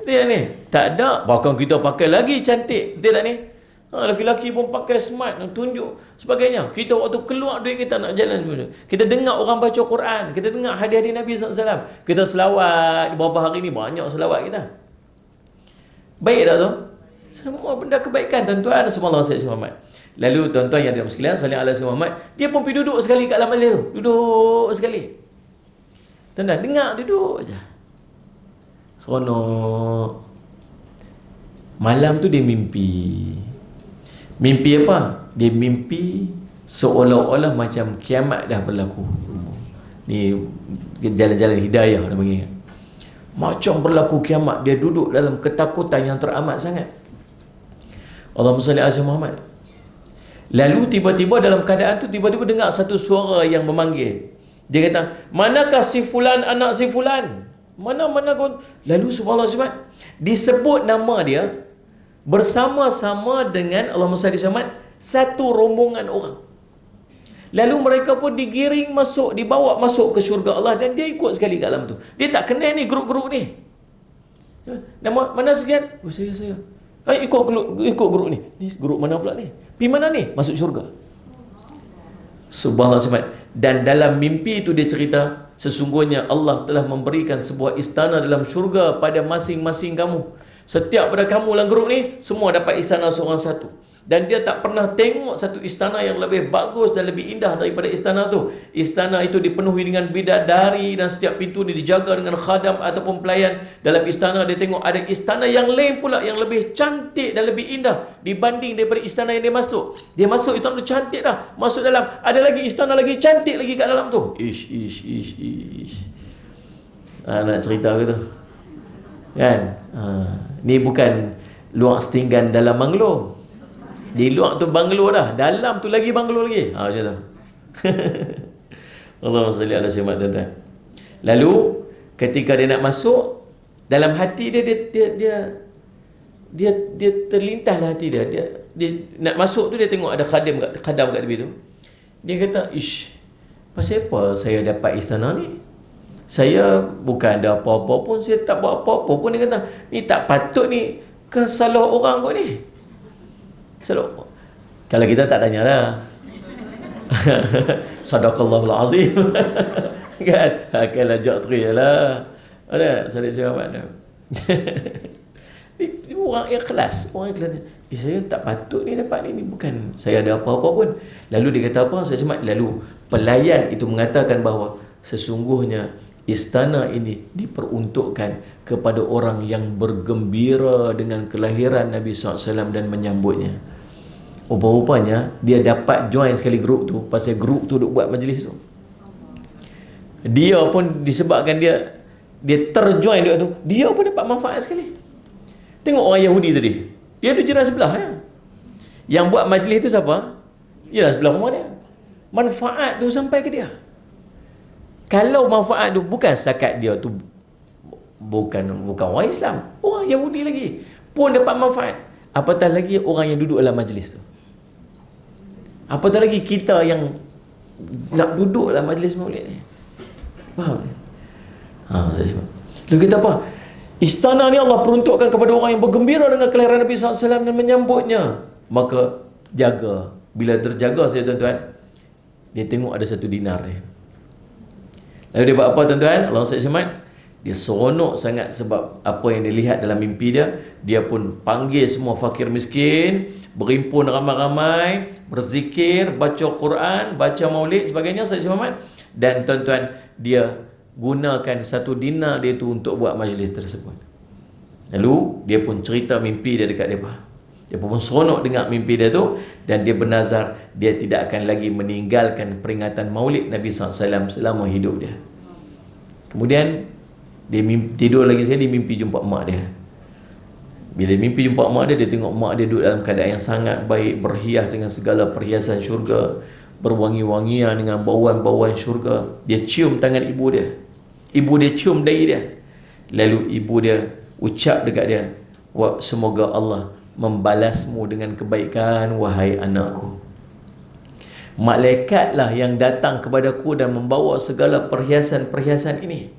Dia ni tak ada, bahkan kita pakai lagi cantik. Dia tak ni, lelaki-lelaki pun pakai smart, tunjuk sebagainya. Kita waktu keluar duit kita nak jalan, kita dengar orang baca Quran, kita dengar hadis-hadis Nabi SAW, kita selawat. Beberapa hari ni banyak selawat kita. Baik tak tu? Semua benda kebaikan, tuan-tuan. Subhanallah Sayyidina Muhammad. Lalu tuan-tuan yang dirahmati sekalian, sallallahu alaihi Muhammad, dia pun pergi duduk sekali kat dalam majlis tu. Duduk sekali. Tuan-tuan dengar, duduk aja. Seronok. Malam tu dia mimpi. Mimpi apa? Dia mimpi seolah-olah macam kiamat dah berlaku. Ni jalan-jalan hidayah dia panggil. Macam berlaku kiamat. Dia duduk dalam ketakutan yang teramat sangat. Allahumma salli ala Muhammad. Lalu tiba-tiba dalam keadaan tu, tiba-tiba dengar satu suara yang memanggil. Dia kata, manakah si fulan anak si fulan? Mana-mana kau? Lalu subhanallah, disebut nama dia bersama-sama dengan Allahumma salli ala Muhammad, satu rombongan orang. Lalu mereka pun digiring masuk, dibawa masuk ke syurga Allah, dan dia ikut sekali kat dalam tu. Dia tak kenal ni grup-grup ni. Nama mana sekian? Oh, saya. Ikut grup ni. Ni grup mana pula ni? Pergi mana ni? Masuk syurga. Subhanallah. Dan dalam mimpi itu dia cerita, sesungguhnya Allah telah memberikan sebuah istana dalam syurga pada masing-masing kamu. Setiap pada kamu dalam grup ni, semua dapat istana seorang satu. Dan dia tak pernah tengok satu istana yang lebih bagus dan lebih indah daripada istana tu. Istana itu dipenuhi dengan bidadari, dan setiap pintu ni dijaga dengan khadam ataupun pelayan. Dalam istana dia tengok ada istana yang lain pula yang lebih cantik dan lebih indah dibanding daripada istana yang dia masuk. Dia masuk istana tu cantik dah. Masuk dalam, ada lagi istana lagi cantik lagi kat dalam tu. Ish. Nak cerita ke tu? Kan? Ni bukan luar setinggan dalam banglo. Di luar tu banglo dah, dalam tu lagi banglo lagi. Macam tu. Allahumma salli ala Muhammad, tuan-tuan. Lalu ketika dia nak masuk, dalam hati dia terlintahlah hati dia. Dia nak masuk tu, dia tengok ada khadam kat tepi tu. Dia kata, ish, pasal apa saya dapat istana ni? Saya bukan ada apa-apa pun, saya tak buat apa-apa pun. Dia kata, ni tak patut ni, kesalah orang kot ni. Salah. Kalau kita tak tanya lah. Sadaqallahul azim. Kan? Kalau jok tri lah. Ada salih Muhammad. Ini orang ikhlas. Orang ikhlas. Saya tak patut ni dapat ni. Bukan saya ada apa-apa pun. Lalu dia kata apa? Saya semat. Lalu pelayan itu mengatakan bahawa sesungguhnya istana ini diperuntukkan kepada orang yang bergembira dengan kelahiran Nabi SAW dan menyambutnya. Rupa-rupanya dia dapat join sekali grup tu, pasal grup tu duk buat majlis tu. Dia pun disebabkan dia terjoin dia tu, dia pun dapat manfaat sekali. Tengok orang Yahudi tadi, dia duduk jiran sebelah ya. Yang buat majlis tu siapa? Jiran sebelah rumah dia. Manfaat tu sampai ke dia. Kalau manfaat tu bukan setakat dia tu, bukan orang Islam, orang Yahudi lagi pun dapat manfaat. Apatah lagi orang yang duduk dalam majlis tu. Apatah lagi kita yang nak duduk dalam majlis maulid ni. Faham? Saya sebut. Lalu kita apa? Istana ni Allah peruntukkan kepada orang yang bergembira dengan kelahiran Nabi SAW dan menyambutnya. Maka jaga. Bila terjaga saya tuan-tuan, dia tengok ada satu dinar dia. Lalu dia buat apa tuan-tuan? Allah SWT, dia seronok sangat sebab apa yang dia lihat dalam mimpi dia. Dia pun panggil semua fakir miskin, berhimpun ramai-ramai, berzikir, baca Quran, baca maulid sebagainya, Muhammad. Dan tuan-tuan, dia gunakan satu dinar dia tu untuk buat majlis tersebut. Lalu dia pun cerita mimpi dia dekat mereka. Dia pun seronok dengar mimpi dia tu, dan dia bernazar dia tidak akan lagi meninggalkan peringatan maulid Nabi SAW selama hidup dia. Kemudian dia tidur lagi sekali, dia mimpi jumpa mak dia. Bila mimpi jumpa mak dia, dia tengok mak dia duduk dalam keadaan yang sangat baik, berhias dengan segala perhiasan syurga, berwangi-wangian dengan bauan-bauan syurga. Dia cium tangan ibu dia, ibu dia cium dahi dia. Lalu ibu dia ucap dekat dia, semoga Allah membalasmu dengan kebaikan, wahai anakku. Malaikatlah yang datang kepadaku dan membawa segala perhiasan-perhiasan ini.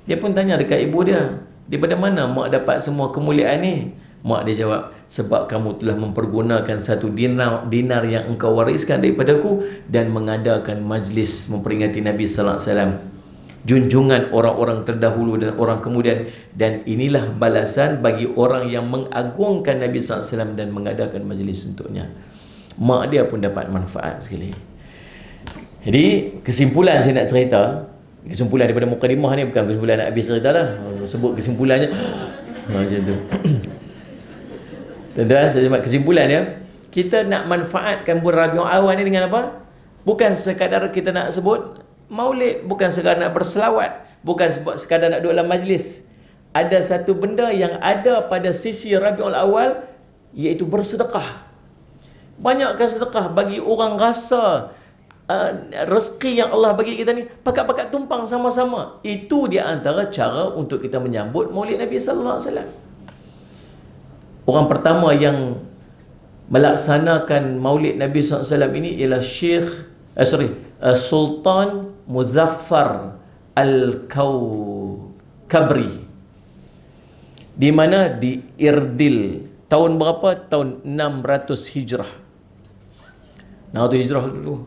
Dia pun tanya dekat ibu dia, daripada mana mak dapat semua kemuliaan ni? Mak dia jawab, sebab kamu telah mempergunakan satu dinar yang engkau wariskan daripadaku dan mengadakan majlis memperingati Nabi sallallahu alaihi wasallam, junjungan orang-orang terdahulu dan orang kemudian, dan inilah balasan bagi orang yang mengagungkan Nabi sallallahu alaihi wasallam dan mengadakan majlis untuknya. Mak dia pun dapat manfaat sekali. Jadi kesimpulan saya nak cerita, kesimpulan daripada mukadimah ni, bukan kesimpulan nak habis cerita lah, sebut kesimpulannya macam tu. Tuan-tuan, kesimpulan ya, kita nak manfaatkan bulan Rabiul Awal ni dengan apa? Bukan sekadar kita nak sebut maulid, bukan sekadar nak berselawat, bukan sekadar nak duduk dalam majlis. Ada satu benda yang ada pada sisi Rabiul Awal, iaitu bersedekah. Banyakkan sedekah bagi orang rasa rezeki yang Allah bagi kita ni pakat-pakat tumpang sama-sama. Itu di antara cara untuk kita menyambut Maulid Nabi sallallahu alaihi wasallam. Orang pertama yang melaksanakan Maulid Nabi sallallahu alaihi wasallam ini ialah Sultan Muzaffar Al-Kabri, di mana di Irdil. Tahun berapa? Tahun 600 Hijrah. 600 Hijrah dulu.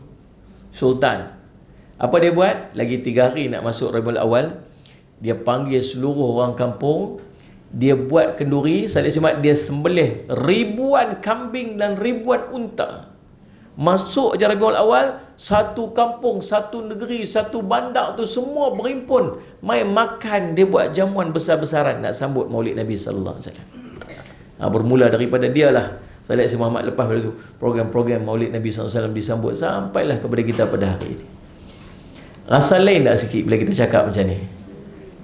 Sultan. Apa dia buat? Lagi 3 hari nak masuk Rabiul Awal, dia panggil seluruh orang kampung, dia buat kenduri, dia sembelih ribuan kambing dan ribuan unta. Masuk je Rabiul Awal, satu kampung, satu negeri, satu bandar tu semua berimpun mai makan. Dia buat jamuan besar-besaran nak sambut Maulid Nabi sallallahu alaihi wasallam. Bermula daripada dialah Salih Sayyid Muhammad, lepas pada tu program-program Maulid Nabi sallallahu alaihi wasallam disambut sampailah kepada kita pada hari ini. Rasa lain tak sikit bila kita cakap macam ni?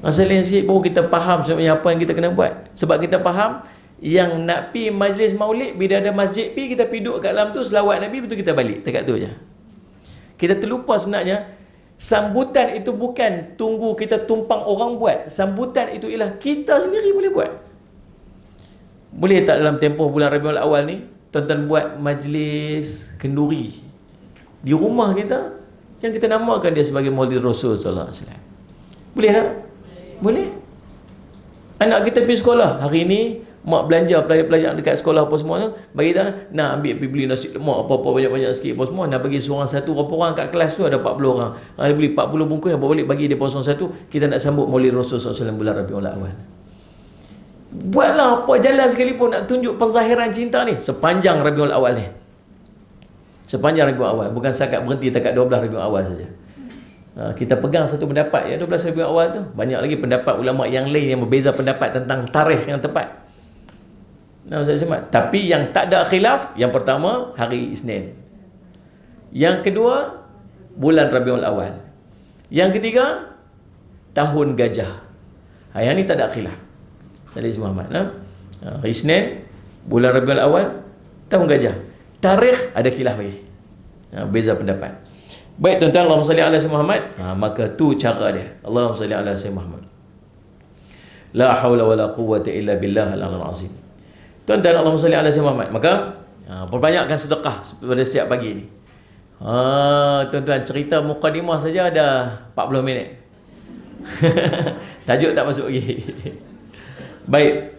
Rasa lain sikit baru kita faham sebenarnya apa yang kita kena buat. Sebab kita faham yang nak pi majlis maulid, bila ada masjid pi, kita pi duduk kat dalam tu selawat Nabi, betul kita balik. Dekat tu je. Kita terlupa sebenarnya sambutan itu bukan tunggu kita tumpang orang buat. Sambutan itu ialah kita sendiri boleh buat. Boleh tak dalam tempoh bulan Rabiul Awal ni tuan-tuan buat majlis kenduri di rumah kita yang kita namakan dia sebagai Maulid Rasul sallallahu alaihi wasallam. Boleh tak? Boleh. Anak kita pergi sekolah, hari ni mak belanja pelajar-pelajar dekat sekolah apa semua tu, bagi tak nak ambil pergi beli nasi lemak apa-apa banyak-banyak sikit apa semua, nak bagi seorang satu, berapa orang kat kelas tu ada 40 orang. Dia beli 40 bungkus, apa balik bagi dia kosong satu, kita nak sambut Maulid Rasul sallallahu alaihi wasallam bulan Rabiul Awal. Buatlah apa jalan sekalipun nak tunjuk penzahiran cinta ni sepanjang Rabiul Awal ni. Sepanjang Rabiul Awal, bukan setakat berhenti dekat 12 Rabiul Awal saja. Kita pegang satu pendapat ya, 12 Rabiul Awal tu. Banyak lagi pendapat ulama yang lain yang berbeza pendapat tentang tarikh yang tepat. Tapi yang tak ada khilaf, yang pertama hari Isnin, yang kedua bulan Rabiul Awal, yang ketiga tahun gajah. Yang ni tak ada khilaf. Salih Sayyid Muhammad. Hari Isnin, bulan Rabiul Awal, tahun gajah. Tarikh ada khilaf lagi. Beza pendapat. Baik tuan-tuan, Allahumma salli ala Sayyid Muhammad. Maka tu cara dia. Allahumma salli ala Sayyid Muhammad. La haula wala quwwata illa billah al-'aliyyil 'azim. Tuan-tuan, Allahumma salli ala Sayyid Muhammad. Maka perbanyakkan sedekah pada setiap pagi ni. Tuan-tuan, cerita mukadimah saja ada 40 minit. Tajuk tak masuk lagi. Baik.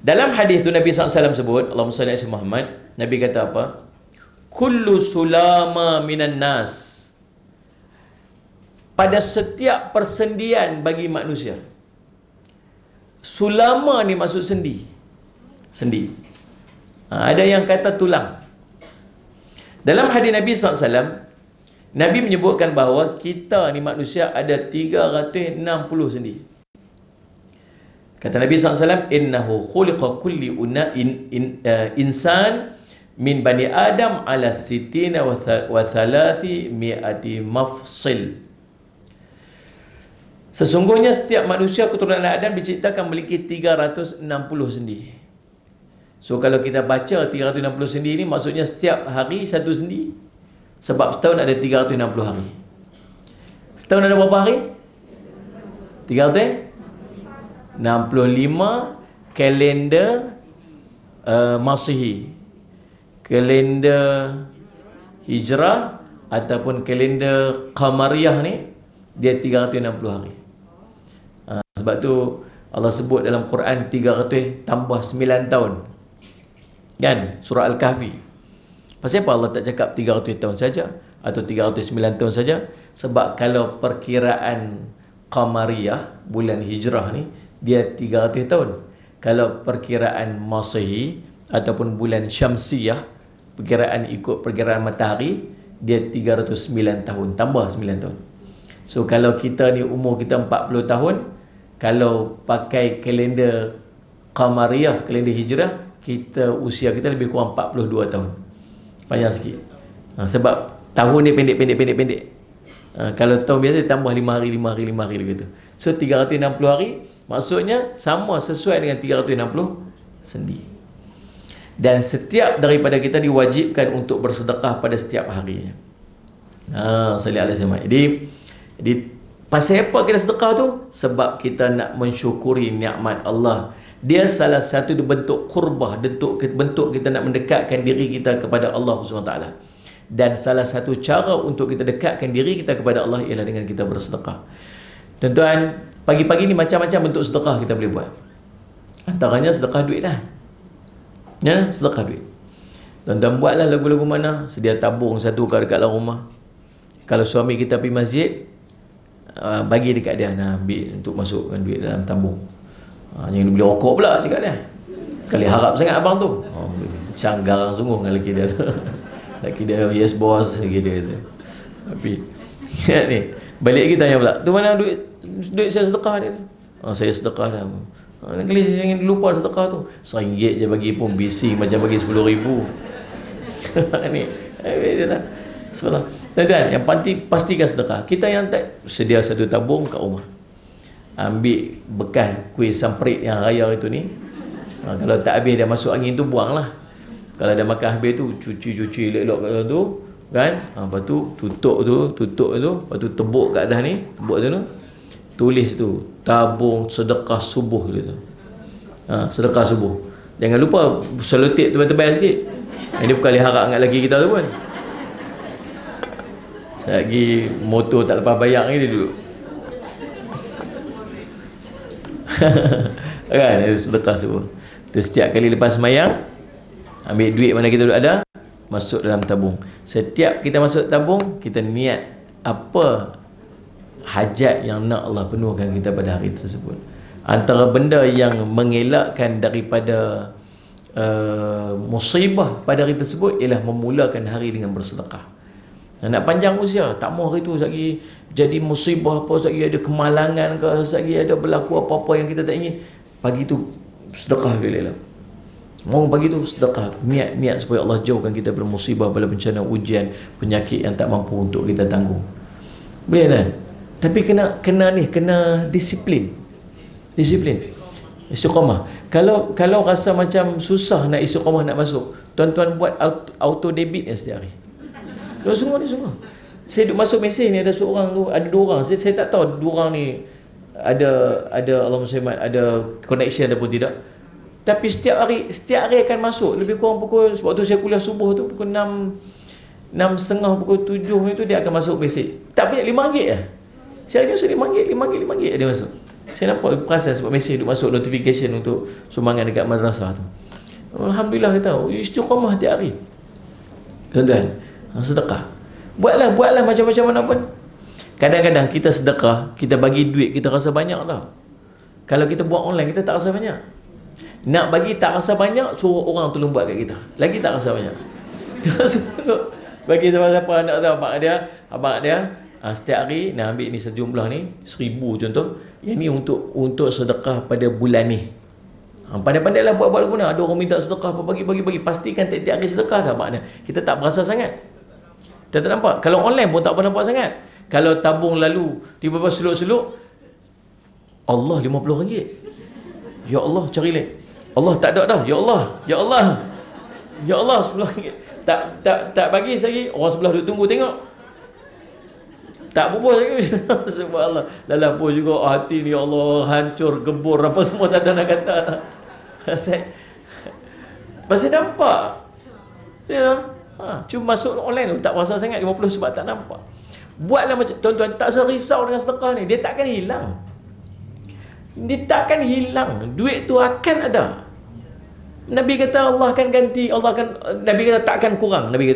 Dalam hadis tu Nabi SAW sebut, Allahumma salli ala Sayyid Muhammad, Nabi kata apa? Kullu sulama minan nas. Pada setiap persendian bagi manusia. Sulama ni maksud sendi. Sendi. Ada yang kata tulang. Dalam hadis Nabi SAW, Nabi menyebutkan bahawa kita ni manusia ada 360 sendi. Kata Nabi SAW, innahu khuliqa kulli insan min bani Adam ala sitina wa thalathi mi'ati mafsil. Sesungguhnya setiap manusia keturunan Adam diciptakan memiliki 360 sendi. So kalau kita baca 360 sendi ini, maksudnya setiap hari satu sendi. Sebab setahun ada 360 hari. Setahun ada berapa hari? 365 kalender Masihi. Kalender Hijrah ataupun kalender Qamariyah ni dia 360 hari. Sebab tu Allah sebut dalam Quran 300 tambah 9 tahun. Kan? Surah Al-Kahfi. Pasal apa Allah tak cakap 300 tahun saja atau 309 tahun saja? Sebab kalau perkiraan Qamariyah, bulan Hijrah ni, dia 300 tahun. Kalau perkiraan Masihi ataupun bulan Syamsiyah, perkiraan ikut perkiraan matahari, dia 309 tahun, tambah 9 tahun. So kalau kita ni umur kita 40 tahun, kalau pakai kalender Qamariyah, kalender Hijrah, usia kita lebih kurang 42 tahun. Panjang sikit. Sebab tahun ni pendek. Kalau tahun biasa tambah 5 hari gitu. So 360 hari maksudnya sama sesuai dengan 360 sendi. Dan setiap daripada kita diwajibkan untuk bersedekah pada setiap harinya. Salih alaihi wasallam. Jadi pasal apa kita sedekah tu? Sebab kita nak mensyukuri nikmat Allah. Dia salah satu bentuk qurbah, bentuk kita nak mendekatkan diri kita kepada Allah SWT. Dan salah satu cara untuk kita dekatkan diri kita kepada Allah ialah dengan kita bersedekah. Tuan-tuan, pagi-pagi ni macam-macam bentuk sedekah kita boleh buat. Antaranya sedekah duit dah. Ya, sedekah duit. Tuan-tuan buatlah lagu-lagu mana, sedia tabung satu kat dekat dalam rumah. Kalau suami kita pergi masjid, bagi dekat dia, ambil untuk masukkan duit dalam tabung. Jangan beli rokok pula cakap dia. Kali harap sangat abang tu. Macam garang sungguh dengan lelaki dia tu. Lelaki dia, yes boss, lelaki dia tu. Tapi ni, balik lagi tanya pula, tu mana duit saya sedekah dia? Saya sedekah dah. Kali saya jangan lupa sedekah tu. RM1 je bagi pun bising macam bagi RM10,000. Ni, dia dah. Tuan-tuan, yang penting pastikan sedekah. Kita yang tak sedia satu tabung kat rumah. Ambil bekas kuih samprit yang raya itu ni. Kalau tak habis dia masuk angin tu, buanglah. Kalau dah makan habis tu, cuci elok-elok kat dalam tu, kan? Lepas tu tutup tu, lepas tu tebuk kat atas ni, tebuk tu, tulis tu tabung sedekah subuh tu. Sedekah subuh. Jangan lupa selotip tebal-tebal sikit. Ini bukan liharak dengan lelaki kita tu pun. Lagi motor tak lepas bayar ni dia duduk. Kan, itu sedekah subuh. Tu setiap kali lepas sembahyang, ambil duit mana kita ada, masuk dalam tabung. Setiap kita masuk tabung, kita niat apa hajat yang nak Allah penuhkan kita pada hari tersebut. Antara benda yang mengelakkan daripada musibah pada hari tersebut ialah memulakan hari dengan bersedekah. Nak panjang usia, tak mahu hari tu lagi jadi musibah apa, lagi ada kemalangan ke, lagi ada berlaku apa-apa yang kita tak ingin, pagi tu sedekah boleh lah. Mau pagi tu sedekah, niat supaya Allah jauhkan kita dari musibah, bala bencana, ujian, penyakit yang tak mampu untuk kita tanggung. Boleh kan? Tapi kena disiplin. Istiqamah. Kalau rasa macam susah nak istiqamah nak masuk, tuan-tuan buat auto debit setiap hari. Sungguh. Saya duduk masuk mesej ni, ada seorang tu, ada dua orang. Saya tak tahu dua orang ni ada Allahumma salli ada connection ataupun tidak. Tapi setiap hari akan masuk. Lebih kurang pukul, sebab tu saya kuliah subuh tu pukul 6.30, pukul 7 itu dia akan masuk mesej. Tak banyak, RM5 lah. Saya rasa RM5 dia masuk. Saya nampak perasan sebab mesej duk masuk notification untuk sumbangan dekat madrasah tu. Alhamdulillah kita istiqamah tiap hari. Tuan-tuan, sedekah. Buatlah macam-macam mana pun. Kadang-kadang kita sedekah, kita bagi duit, kita rasa banyak tau. Kalau kita buat online, kita tak rasa banyak. Nak bagi tak rasa banyak, suruh orang tolong buat kat kita. Lagi tak rasa banyak. Bagi siapa-siapa anak tu, abang dia, setiap hari nak ambil ni sejumlah ni, 1,000 contoh. Yang ni untuk sedekah pada bulan ni. Pandai-pandailah buat guna. Ada orang minta sedekah apa, bagi. Pastikan tiap-tiap hari sedekah dah makna. Kita tak berasa sangat. Kita tak nampak. Kalau online pun tak pernah nampak sangat. Kalau tabung lalu tiba-tiba seluk-seluk, Allah RM50. Ya Allah, cari lagi. Allah tak ada dah. Ya Allah RM10. Tak bagi lagi. Orang sebelah duduk tunggu tengok. Tak bubus lagi. Subhanallah. Lalah pun juga hati ni, ya Allah, hancur, gebur, apa semua tak ada nak kata. Masih nampak. Ya. Cuma masuk online tu tak rasa sangat 50 sebab tak nampak. Buatlah macam tuan-tuan, tak usah risau dengan sedekah ni. Dia takkan hilang. Duit tu akan ada. Nabi kata Allah akan ganti, Nabi kata takkan kurang. Nabi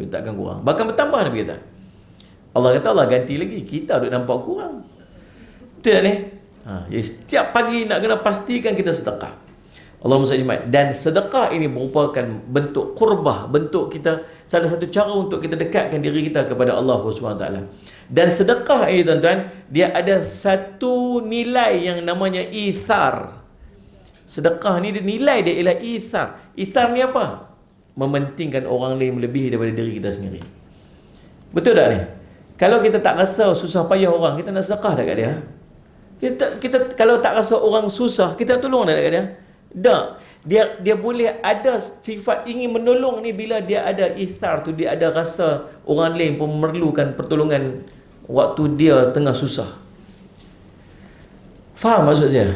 takkan kurang. Bahkan bertambah Nabi kata. Allah kata Allah ganti lagi. Kita duk nampak kurang. Betul tak ni? Setiap pagi nak kena pastikan kita sedekah. Allahumma salli. Dan sedekah ini merupakan bentuk qurbah, bentuk kita, salah satu cara untuk kita dekatkan diri kita kepada Allah SWT. Dan sedekah ini tuan-tuan, dia ada satu nilai yang namanya ithar. Sedekah ni dia nilai dia ialah ithar. Ithar ni apa? Mementingkan orang lain melebihi daripada diri kita sendiri. Betul tak ni? Kalau kita tak rasa susah payah orang, kita nak sedekah tak kat dia? Kita kalau tak rasa orang susah, kita tolong tak kat dia? Tak. Dia boleh ada sifat ingin menolong ni bila dia ada ithar tu, dia ada rasa orang lain pun memerlukan pertolongan waktu dia tengah susah. Faham maksud saya?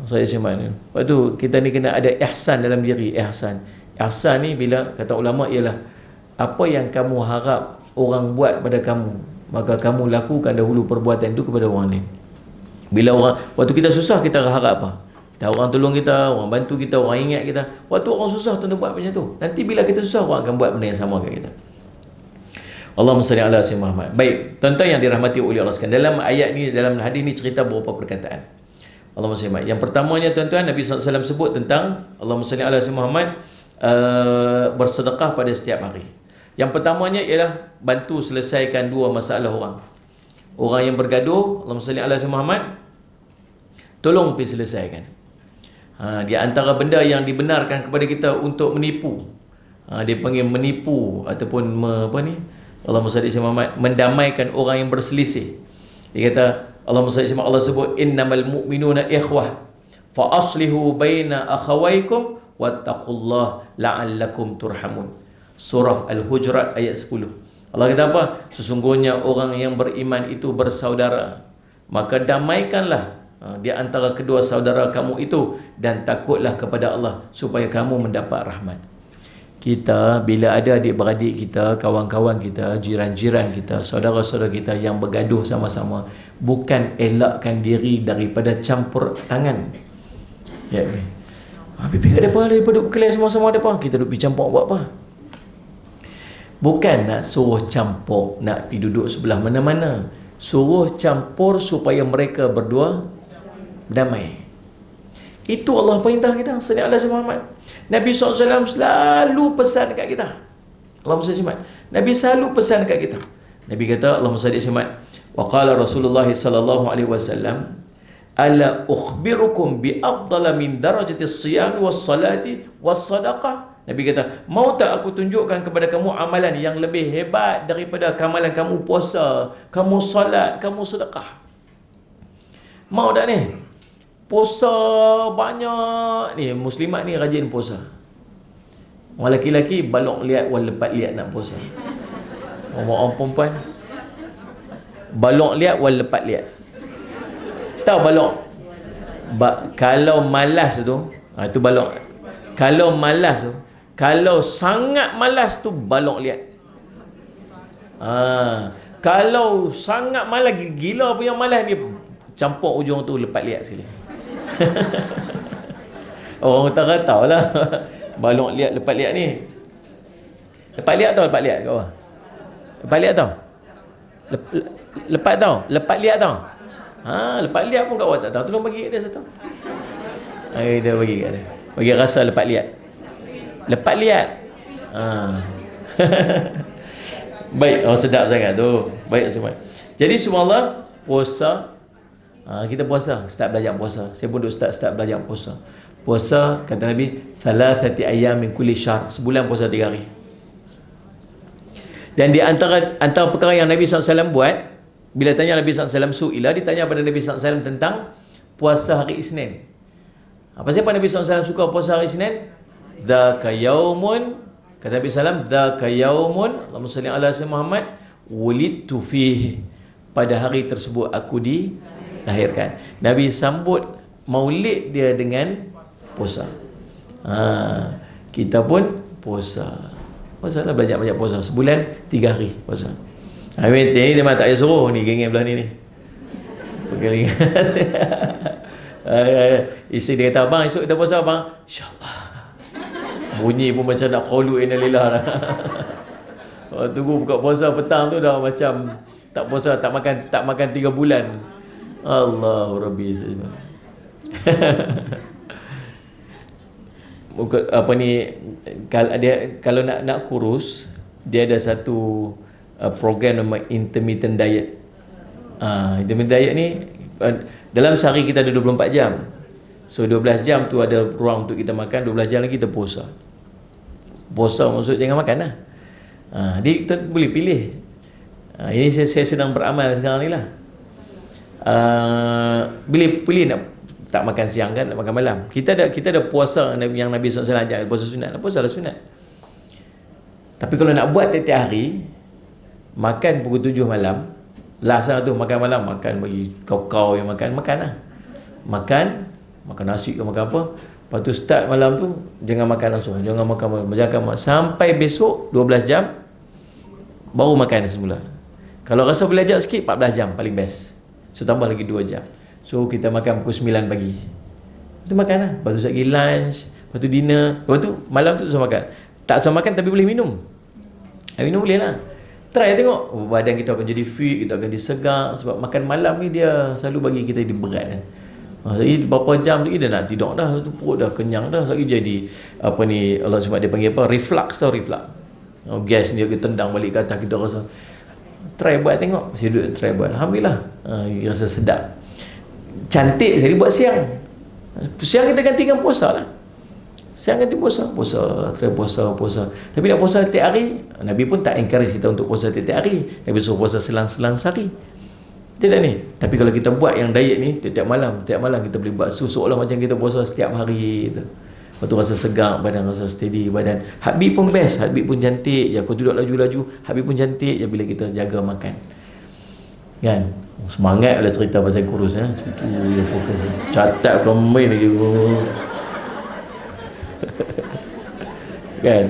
Saya cuma ni. Lepas tu kita ni kena ada ihsan dalam diri. Ihsan ni bila kata ulama ialah apa yang kamu harap orang buat pada kamu, maka kamu lakukan dahulu perbuatan itu kepada orang lain. Bila orang, waktu kita susah kita harap apa? Kita orang tolong kita, orang bantu kita, orang ingat kita. Waktu orang susah tuan buat macam tu. Nanti bila kita susah, orang akan buat benda yang sama kat kita. Allahumma salli ala sayyidina Muhammad. Baik, tuan-tuan yang dirahmati oleh Allah sekalian, dalam ayat ni, dalam hadis ni cerita beberapa perkataan. Allahumma salli Muhammad. Yang pertamanya tuan-tuan, Nabi SAW sebut tentang Allahumma salli ala sayyidina Muhammad, bersedekah pada setiap hari. Yang pertamanya ialah bantu selesaikan dua masalah orang. Orang yang bergaduh, Allahumma salli ala sayyidina Muhammad, tolong pergi selesaikan. Di antara benda yang dibenarkan kepada kita untuk menipu, dia panggil menipu ataupun Allahumma salli ala Muhammad, mendamaikan orang yang berselisih. Dia kata Allahumma salli ala, Allah sebut innamal mu'minuna ikhwah fa aslihu baina akhawaykum wattaqullaha la'allakum turhamun. Surah Al-Hujurat ayat 10. Allah kata apa? Sesungguhnya orang yang beriman itu bersaudara, maka damaikanlah di antara kedua saudara kamu itu, dan takutlah kepada Allah supaya kamu mendapat rahmat. Kita bila ada adik-beradik kita, kawan-kawan kita, jiran-jiran kita, saudara-saudara kita yang bergaduh sama-sama, bukan elakkan diri daripada campur tangan. Ya, pergi kat depan, daripada duduk kelas sama-sama depan, kita duduk pergi campur buat apa? Bukan nak suruh campur, nak pergi duduk sebelah mana-mana. Suruh campur supaya mereka berdua damai. Itu Allah perintah kita. Sallallahu alaihi wasallam. Nabi SAW selalu pesan dekat kita. Allahumma salli alaihi. Nabi selalu pesan dekat kita. Nabi kata Allahumma salli alaihi. Wa qala Rasulullah sallallahu alaihi wasallam, ala ukhbirukum bi afdala min darajati as-siyam was-salati was-sadaqah. Nabi kata, mau tak aku tunjukkan kepada kamu amalan yang lebih hebat daripada amalan kamu puasa, kamu salat, kamu sedekah? Mau tak ni? Puasa banyak ni, muslimat ni rajin puasa. Orang lelaki balok liat, orang lepat liat nak puasa. Orang perempuan balok liat, orang lepat liat. Tahu balok? Kalau malas tu, itu balok. Kalau malas tu, kalau sangat malas tu balok liat. Kalau sangat malas, gila punya malas ni, campur ujung tu lepat liat sekali. Orang utara tahu lah. Balok liat, lepat liat ni. Lepat liat tau, lepat liat kat bawah. Lepat liat tau. Lepat tau, lepat liat tau. Lepat liat pun kat bawah tak tahu. Tolong bagi kat dia satu. Dia bagi kat dia. Bagi rasa lepat liat. Lepat liat. Baik, sedap sangat tu. Baik semua. Jadi subhanallah, puasa, kita puasa, start belajar puasa. Saya pun duduk start belajar puasa. Puasa, kata Nabi, thalathati ayyam min kulli syahr, sebulan puasa 3 hari. Dan di antara perkara yang Nabi SAW buat, bila tanya Nabi SAW su'ilah, ditanya pada Nabi SAW tentang puasa hari Isnin. Apa sebab Nabi SAW suka puasa hari Isnin? Dzaka yaumun, kata Nabi SAW, dzaka yaumun, Allahumma salli ala sayyidina Muhammad, wulidtu fihi, pada hari tersebut aku dilahirkan. Nabi sambut maulid dia dengan puasa. Kita pun puasa. Puasa lah, belajar puasa. Sebulan 3 hari puasa. Ini dia memang tak payah suruh ni, geng-geng belah ni. Berkali. Isteri dia kata, abang esok kita puasa abang. InsyaAllah. Bunyi pun macam nak qaulu inna lillah dah. Tunggu buka puasa petang tu dah macam tak puasa, tak makan 3 bulan. Allahu Rabbi. Apa ni, kalau nak kurus, dia ada satu program nama intermittent diet. Intermittent diet ni, dalam sehari kita ada 24 jam. So 12 jam tu ada ruang untuk kita makan, 12 jam lagi kita puasa. Puasa maksud jangan makan lah. Dia kita boleh pilih. Ini saya sedang beramal sekarang ni lah. Pilih nak tak makan siang kan, nak makan malam. Kita ada puasa yang Nabi SAW ajak, puasa sunat. Puasa lah sunat. Tapi kalau nak buat tiap-tiap hari, makan pukul 7 malam, last tu makan malam, makan bagi kau yang makan lah. Makan nasi ke makan apa. Lepas tu start malam tu, jangan makan langsung. Jangan makan sampai besok 12 jam, baru makan semula. Kalau rasa boleh ajak sikit, 14 jam paling best. So tambah lagi 2 jam. So kita makan pukul 9 pagi. Itu makan lah. Lepas tu lagi lunch, lepas tu dinner, lepas tu malam tu susah makan. Tak susah makan tapi boleh minum. Minum boleh lah. Try tengok, badan kita akan jadi fit, kita akan disegar. Sebab makan malam ni dia selalu bagi kita jadi berat kan. Jadi berapa jam lagi dia nak tidur dah, tu perut dah kenyang dah, lagi jadi apa ni, Allah sebab dia panggil apa, reflux tau, reflux. Gas ni kita tendang balik ke atas, kita rasa. Try buat tengok, mesti duduk try buat. Alhamdulillah, rasa sedap. Cantik sekali buat siang. Siang kita gantikan puasa lah. Siang ganti puasa, try puasa. Tapi nak puasa setiap hari, Nabi pun tak encourage kita untuk puasa setiap hari. Nabi suruh puasa selang-selang sehari. Tidak ni. Tapi kalau kita buat yang diet ni, tiap malam kita boleh buat seolah macam kita puasa setiap hari gitu. Lepas tu rasa segar badan, rasa steady badan. Heartbeat pun best, heartbeat pun cantik. Ya, kau duduk laju-laju, heartbeat pun cantik ya bila kita jaga makan. Kan? Semangat lah cerita pasal kurus ya. Itu yang fokus. Catat belum main lagi. Kan?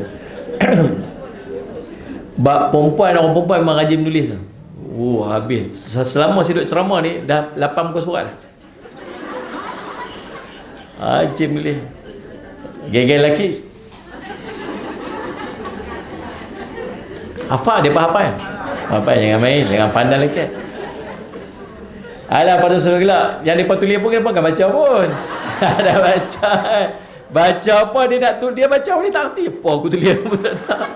Bab perempuan, orang perempuan memang rajin menulis. Habis. Selama saya duduk ceramah ni dah 8 muka surat dah. Rajin menulis. Geng-geng lelaki hafal, dia hafal. Jangan main, jangan pandang lelaki. Alah, pada suruh gelak. Yang dia tulis pun kenapa kan baca pun. Dah baca. Baca apa dia nak tulis, dia baca boleh tak arti. Apa aku tulis pun tak tahu.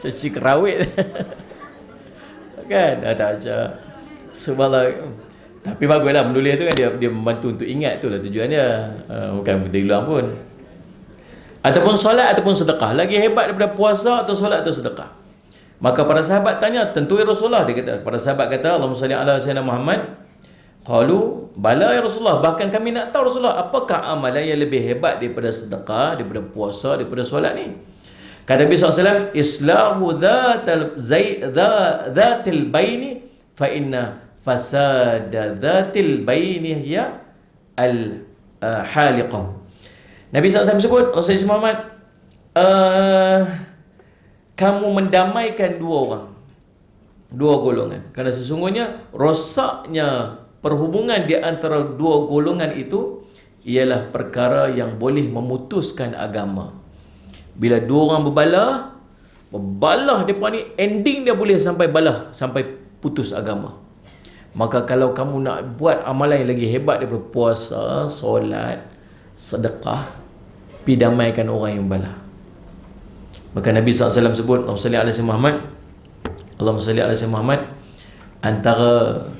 Caci kerawit. Kan? Dah tak baca. Subhanallah. Tapi baguslah menulis tu kan, dia membantu untuk ingat, tu lah tujuan dia. Bukan benda hilang pun. Ataupun solat ataupun sedekah. Lagi hebat daripada puasa atau solat atau sedekah. Maka para sahabat tanya, tentu ya Rasulullah. Dia kata, para sahabat kata, Allahumma salli ala sayyidina Muhammad. Qalu, bala ya Rasulullah. Bahkan kami nak tahu Rasulullah, apakah amalan yang lebih hebat daripada sedekah, daripada puasa, daripada solat ni? Kata Nabi SAW, Islahu dhatil baini fa inna fasada dhatil baini hiya al-haliqah. Nabi SAW sebut, Rasulullah Muhammad, kamu mendamaikan dua golongan. Kerana sesungguhnya rosaknya perhubungan di antara dua golongan itu ialah perkara yang boleh memutuskan agama. Bila dua orang berbalah depa ni, ending dia boleh sampai balah, sampai putus agama. Maka kalau kamu nak buat amalan yang lagi hebat daripada puasa, solat, sedekah, pi damaikan orang yang balah. Maka Nabi SAW sebut, Allahumma salli ala sayyidina Muhammad, Allahumma salli ala sayyidina Muhammad, antara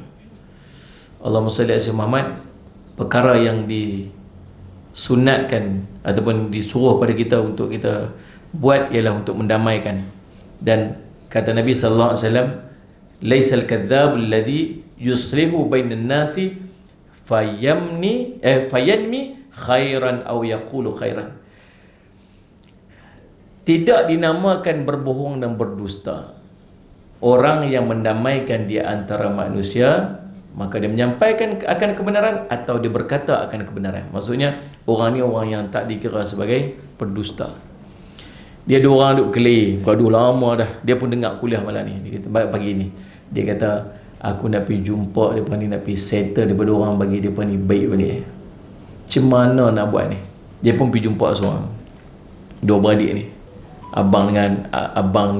Allahumma salli ala sayyidina Muhammad, perkara yang disunatkan ataupun disuruh pada kita untuk kita buat ialah untuk mendamaikan. Dan kata Nabi SAW, laisal kadzdzab alladhi yuslihu bainan nasi fayanmi khairan aw yaqulu khairan. Tidak dinamakan berbohong dan berdusta orang yang mendamaikan di antara manusia, maka dia menyampaikan akan kebenaran atau dia berkata akan kebenaran. Maksudnya orang ni orang yang tak dikira sebagai pendusta. Dia dua orang duduk kelih, gaduh lama dah. Dia pun dengar kuliah malam ni. Dia kata pagi ni, dia kata aku nak pergi jumpa depa ni, nak pergi settle daripada orang bagi depa ni baik balik. Macam mana nak buat ni? Dia pun pergi jumpa seorang, dua beradik ni, abang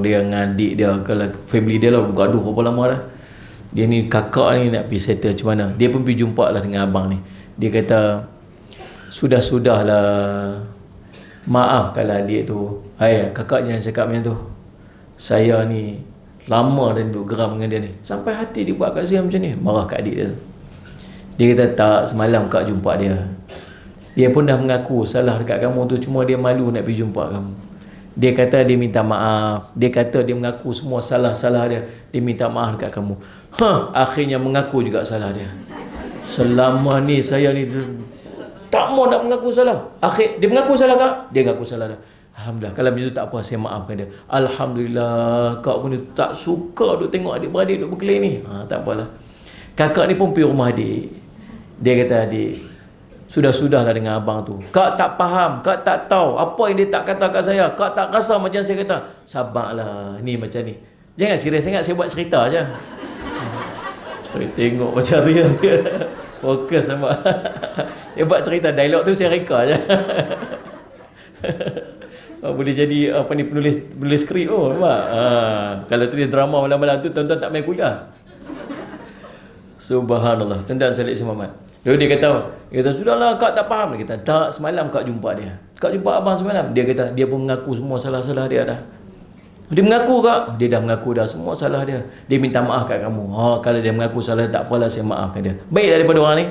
dia dengan adik dia, kalau family dia lah bergaduh berapa lama dah. Dia ni kakak ni nak pergi settle macam mana. Dia pun pergi jumpa lah dengan abang ni. Dia kata, sudah-sudahlah, maaf kalau adik tu. Kakak jangan cakap macam tu. Saya ni lama dah duduk geram dengan dia ni, sampai hati dia buat kat saya macam ni. Marah kat adik dia. Dia kata, tak, semalam kak jumpa dia, Dia pun dah mengaku salah dekat kamu tu, cuma dia malu nak pergi jumpa kamu. Dia kata dia minta maaf. Dia kata dia mengaku semua salah-salah dia. Dia minta maaf dekat kamu. Akhirnya mengaku juga salah dia. Selama ni saya ni tak mau nak mengaku salah. Akhir dia mengaku salah kak? Dia mengaku salah dah. Alhamdulillah. Kalau macam tu tak apa, saya maafkan dia. Alhamdulillah. Kak pun tak suka duk tengok adik-beradik duk berkelahi ni. Tak apalah. Kakak ni pun pergi rumah adik. Dia kata, adik, sudah-sudahlah dengan abang tu. Kak tak faham, kak tak tahu apa yang dia tak kata kat saya. Kak tak rasa macam saya kata. Sabarlah, ni macam ni. Jangan serius sangat, saya buat cerita je. Saya tengok macam real dia. Fokus sama. Saya buat cerita, dialog tu saya reka je. Boleh jadi apa ni, penulis skrip. Kalau tulis drama malam-malam tu, tuan-tuan tak main kuliah. Subhanallah. Tuan-tuan sekalian Muhammad. Lalu dia kata, sudahlah kak tak faham. Dia kata, tak, semalam kak jumpa dia. Kak jumpa abang semalam. Dia kata, dia pun mengaku semua salah-salah dia dah. Dia mengaku kak. Dia dah mengaku dah semua salah dia. Dia minta maaf kat kamu. Kalau dia mengaku salah, tak apalah, saya maafkan dia. Baiklah daripada orang ni.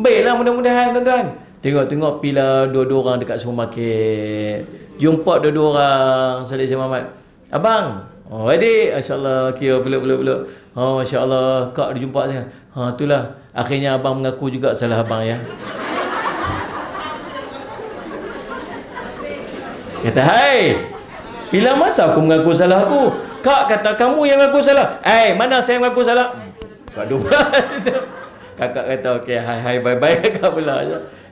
Baiklah, mudah-mudahan tuan-tuan. Tengok-tengok pila dua-dua orang dekat supermarket. Jumpa dua-dua orang. Salih Muhammad. Abang. Adik, masya-Allah, kira peluk. Masya-Allah, kak dia jumpa saya. Itulah. Akhirnya abang mengaku juga salah abang ya. Kata, hai, bila masa aku mengaku salah aku? Kak kata kamu yang mengaku salah. Mana saya mengaku salah? Kak dua. Kakak kata, okey, hai, bye-bye kakak pula.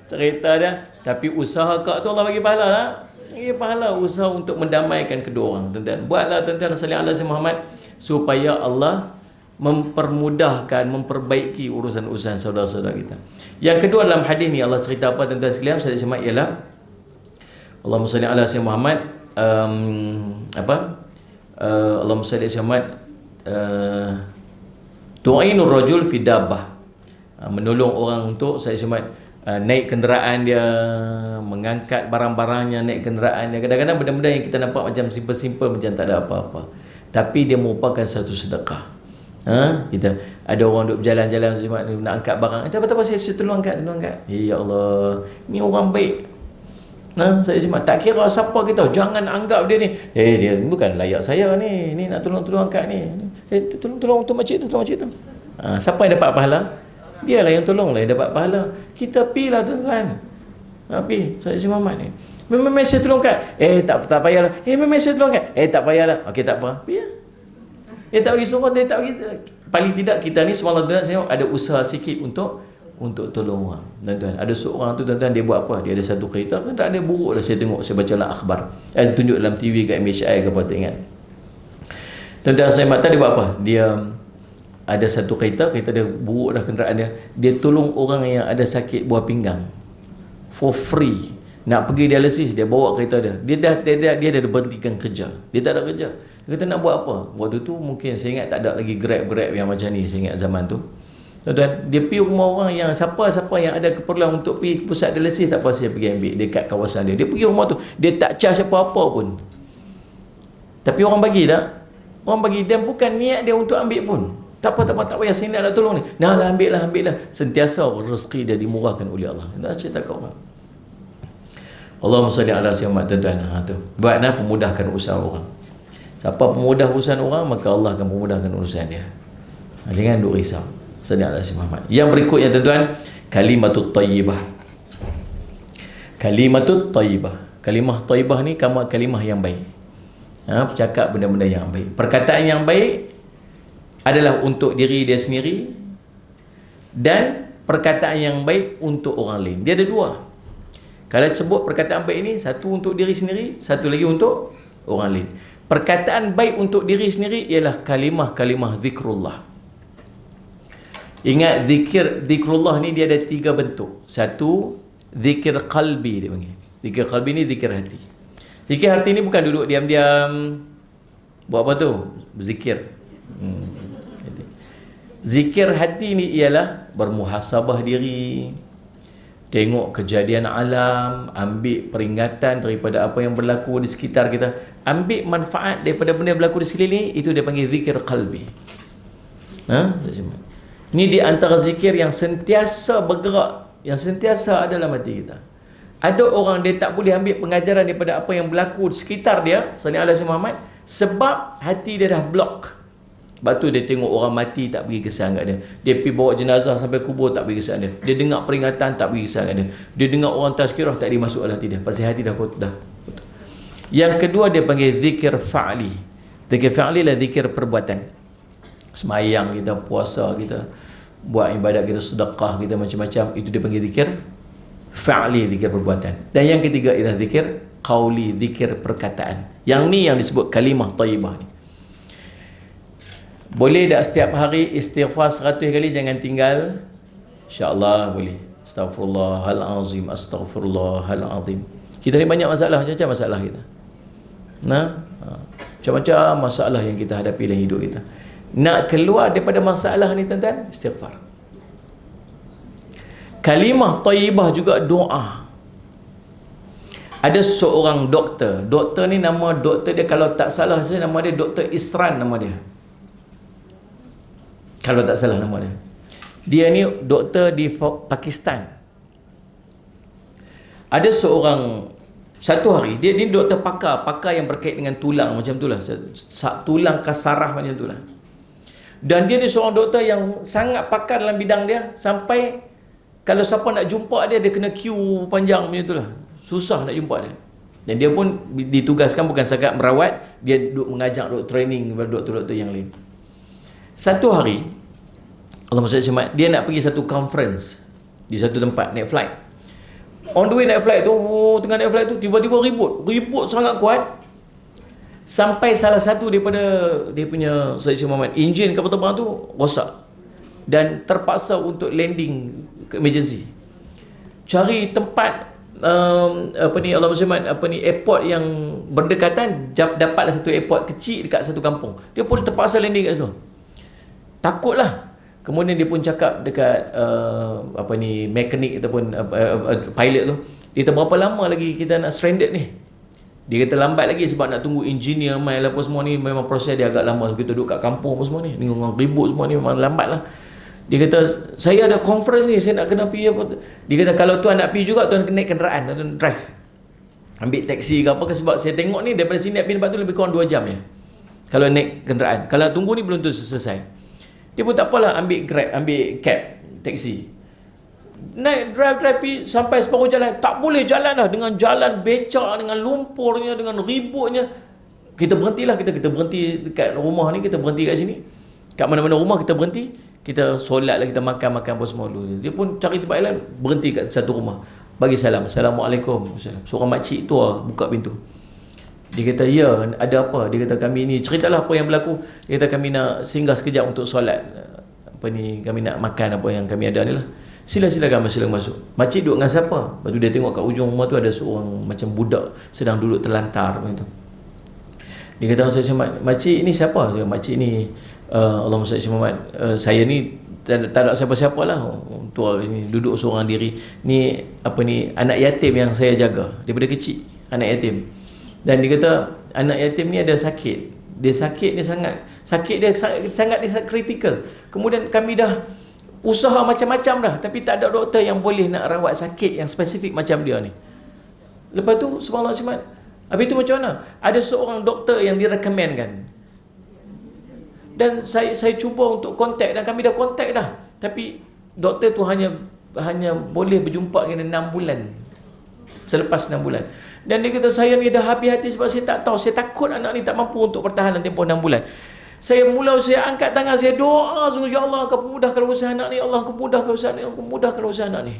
Cerita dia. Tapi usaha kak tu Allah bagi pahala lah. Pahala usaha untuk mendamaikan kedua orang, tuan-tuan. Buatlah tuan-tuan sekalian Allah Muhammad, supaya Allah mempermudahkan, memperbaiki urusan-urusan saudara-saudara kita. Yang kedua dalam hadis ni Allah cerita apa tuan-tuan sekalian sekalian Muhammad, ialah Allahumma salli ala sayyidina Muhammad, Allahumma salli ala Muhammad, tu'inur rajul fi dabbah, menolong orang untuk Muhammad naik kenderaan dia, mengangkat barang-barangnya, naik kenderaan dia. Kadang-kadang benda-benda yang kita nampak macam simple-simple, macam tak ada apa-apa, tapi dia merupakan satu sedekah. Kita ada orang duk berjalan-jalan nak angkat barang, apa-apa saya tolong angkat. Ya Allah, ni orang baik. Saya simak, tak kira siapa kita, jangan anggap dia ni, dia bukan layak saya ni nak tolong angkat ni. Tolong untuk makcik tu, siapa yang dapat pahala? Dialah yang tolong lah yang dapat pahala. Kita pilah tuan-tuan. Pi, saya Muhammad ni. Memang saya tolong kat. Tak payahlah. Memang saya tolong kat. Tak payahlah. Okey, tak apa. Pi. Tak bagi suruh, dia tak bagi. Paling tidak kita ni semalam tuan saya ada usaha sikit untuk tolong orang. Tuan-tuan, ada seorang tu tuan-tuan, dia buat apa? Dia ada satu kereta kan, tak ada buruk dah, saya tengok, saya baca lah akhbar. Tunjuk dalam TV kat MHI ke apa, tak ingat. Tuan-tuan saya mata dia buat apa? Dia ada satu kereta dia buruk dah kenderaan dia tolong orang yang ada sakit buah pinggang for free. Nak pergi dialisis, dia bawa kereta dia dah berhentikan kerja, dia tak ada kerja. Dia kata nak buat apa? Waktu tu mungkin saya ingat tak ada lagi grab yang macam ni, saya ingat zaman tu. Tuan-tuan, dia pergi rumah orang yang siapa yang ada keperluan untuk pergi ke pusat dialisis, tak apa, saya pergi ambil dekat kawasan dia pergi rumah tu, dia tak charge apa-apa pun, tapi orang bagi dan bukan niat dia untuk ambil pun. Tak apa, tak payah, saya nak tolong ni. Ambil lah. Sentiasa rezeki dia dimurahkan oleh Allah. Nak cerita kat orang. Allahumma salli ala sayyidina tuan-tuan. Buatlah pemudahkan urusan orang. Siapa pemudah urusan orang, maka Allah akan memudahkan urusan dia. Jangan duk risau. Salli ala sayyidina Muhammad. Yang berikutnya tuan-tuan, kalimatut thayyibah. Kalimatut thayyibah. Kalimah thayyibah ni kalimah yang baik. Bercakap benda-benda yang baik. Perkataan yang baik adalah untuk diri dia sendiri, dan perkataan yang baik untuk orang lain. Dia ada dua. Kalau sebut perkataan baik ini, satu untuk diri sendiri, satu lagi untuk orang lain. Perkataan baik untuk diri sendiri ialah kalimah-kalimah zikrullah. Ingat, zikrullah ni dia ada tiga bentuk. Satu, zikir qalbi dia panggil. Zikir qalbi ni zikir hati. Zikir hati ni bukan duduk diam-diam buat apa tu? Berzikir. Zikir hati ni ialah bermuhasabah diri, tengok kejadian alam, ambil peringatan daripada apa yang berlaku di sekitar kita, ambil manfaat daripada benda yang berlaku di sekeliling. Itu dia panggil zikir qalbi. Ini di antara zikir yang sentiasa bergerak, yang sentiasa ada dalam hati kita. Ada orang dia tak boleh ambil pengajaran daripada apa yang berlaku di sekitar dia, Sallallahu Alaihi Muhammad, sebab hati dia dah block. Sebab tu dia tengok orang mati tak beri kesan kat dia. Dia pergi bawa jenazah sampai kubur tak beri kesan dia. Dia dengar peringatan tak beri kesan kat dia. Dia dengar orang tazkirah tak dimasuk dalam hati dia. Pasal hati dah kotor dah. Yang kedua dia panggil zikir fa'li. Zikir fa'li lah zikir perbuatan. Semayang kita, puasa kita, buat ibadat kita, sedekah kita, macam-macam. Itu dia panggil zikir fa'li, zikir perbuatan. Dan yang ketiga ialah zikir qauli, zikir perkataan. Yang ni yang disebut kalimah thayyibah ni. Boleh tak setiap hari istighfar 100 kali, jangan tinggal? InsyaAllah boleh. Astaghfirullahalazim, astaghfirullahalazim. Kita ni banyak masalah, macam-macam masalah kita. Macam-macam masalah yang kita hadapi dalam hidup kita. Nak keluar daripada masalah ni tuan-tuan, istighfar. Kalimah thayyibah juga doa. Ada seorang doktor. Doktor ni nama doktor dia, kalau tak salah saya, nama dia Dr. Isran nama dia. Kalau tak salah nama dia. Dia ni doktor di Pakistan. Ada seorang, satu hari, dia ni doktor pakar yang berkait dengan tulang macam tu lah. Tulang ke saraf macam tu lah. Dan dia ni seorang doktor yang sangat pakar dalam bidang dia, sampai kalau siapa nak jumpa dia, dia kena queue panjang macam tu lah. Susah nak jumpa dia. Dan dia pun ditugaskan bukan sahaja merawat, dia duk mengajar, duk training kepada doktor-doktor yang lain. Satu hari, Allah SWT, dia nak pergi satu conference di satu tempat, naik flight. On the way naik flight tu, tengah naik flight tu, tiba-tiba ribut sangat kuat, sampai salah satu daripada dia punya Sayyid Muhammad, enjin kapal terbang tu rosak dan terpaksa untuk landing ke emergency. Cari tempat Allah SWT, airport yang berdekatan, dapatlah satu airport kecil dekat satu kampung. Dia pun terpaksa landing kat situ. Takutlah. Kemudian dia pun cakap dekat mekanik ataupun pilot tu, dia kata berapa lama lagi kita nak stranded ni? Dia kata lambat lagi sebab nak tunggu engineer main apa semua ni, memang proses dia agak lama. Kita duduk kat kampung apa semua ni, dengan ribut semua ni, memang lambat lah. Dia kata saya ada conference ni, saya nak kena pergi apa. Dia kata kalau tuan nak pergi juga, tuan kena naik kenderaan, tuan drive, ambil taksi ke apa ke, sebab saya tengok ni daripada sini nak pergi tempat tu lebih kurang 2 jam ya, kalau naik kenderaan. Kalau tunggu ni belum tu selesai. Dia pun tak apalah, ambil Grab, ambil cab, taksi, naik drive pergi sampai separuh jalan. Tak boleh jalan dah, dengan jalan becak, dengan lumpurnya, dengan ributnya. Kita berhentilah, kita berhenti dekat rumah ni, kita berhenti kat sini, kat mana-mana rumah kita berhenti, kita solat lah, kita makan apa semua dulu. Dia pun cari tempat lain, berhenti kat satu rumah, bagi salam, Assalamualaikum. Seorang makcik tu buka pintu. Dia kata, ya, ada apa? Dia kata, kami ni, ceritalah apa yang berlaku. Dia kata, kami nak singgah sekejap untuk solat. Kami nak makan apa yang kami ada ni lah. Silakan masuk. Makcik duduk dengan siapa? Lepas tu dia tengok kat ujung rumah tu ada seorang macam budak sedang duduk terlantar macam tu. Dia kata, makcik ni siapa? Saya kata, makcik ni Allah Muhammad, saya ni tak ada siapa-siapa lah, tua ni, duduk seorang diri. Ni anak yatim yang saya jaga daripada kecil, anak yatim. Dan dia kata anak yatim ni ada sakit. Dia sakit dia sangat kritikal. Kemudian kami dah usaha macam-macam dah, tapi tak ada doktor yang boleh nak rawat sakit yang spesifik macam dia ni. Lepas tu subhanallah, habis tu macam mana? Ada seorang doktor yang direkomendkan. Dan saya cuba untuk kontak, dan kami dah kontak dah. Tapi doktor tu hanya boleh berjumpa dengan 6 bulan. Selepas 6 bulan. Dan dia kata, saya ni dah habis hati sebab saya tak tahu, saya takut anak ni tak mampu untuk bertahan dalam tempoh 6 bulan. Saya angkat tangan, saya doa, ya Allah, kau mudahkan urusan anak ni, Allah, kau mudahkan urusan anak ni, kau mudahkan urusan anak ni.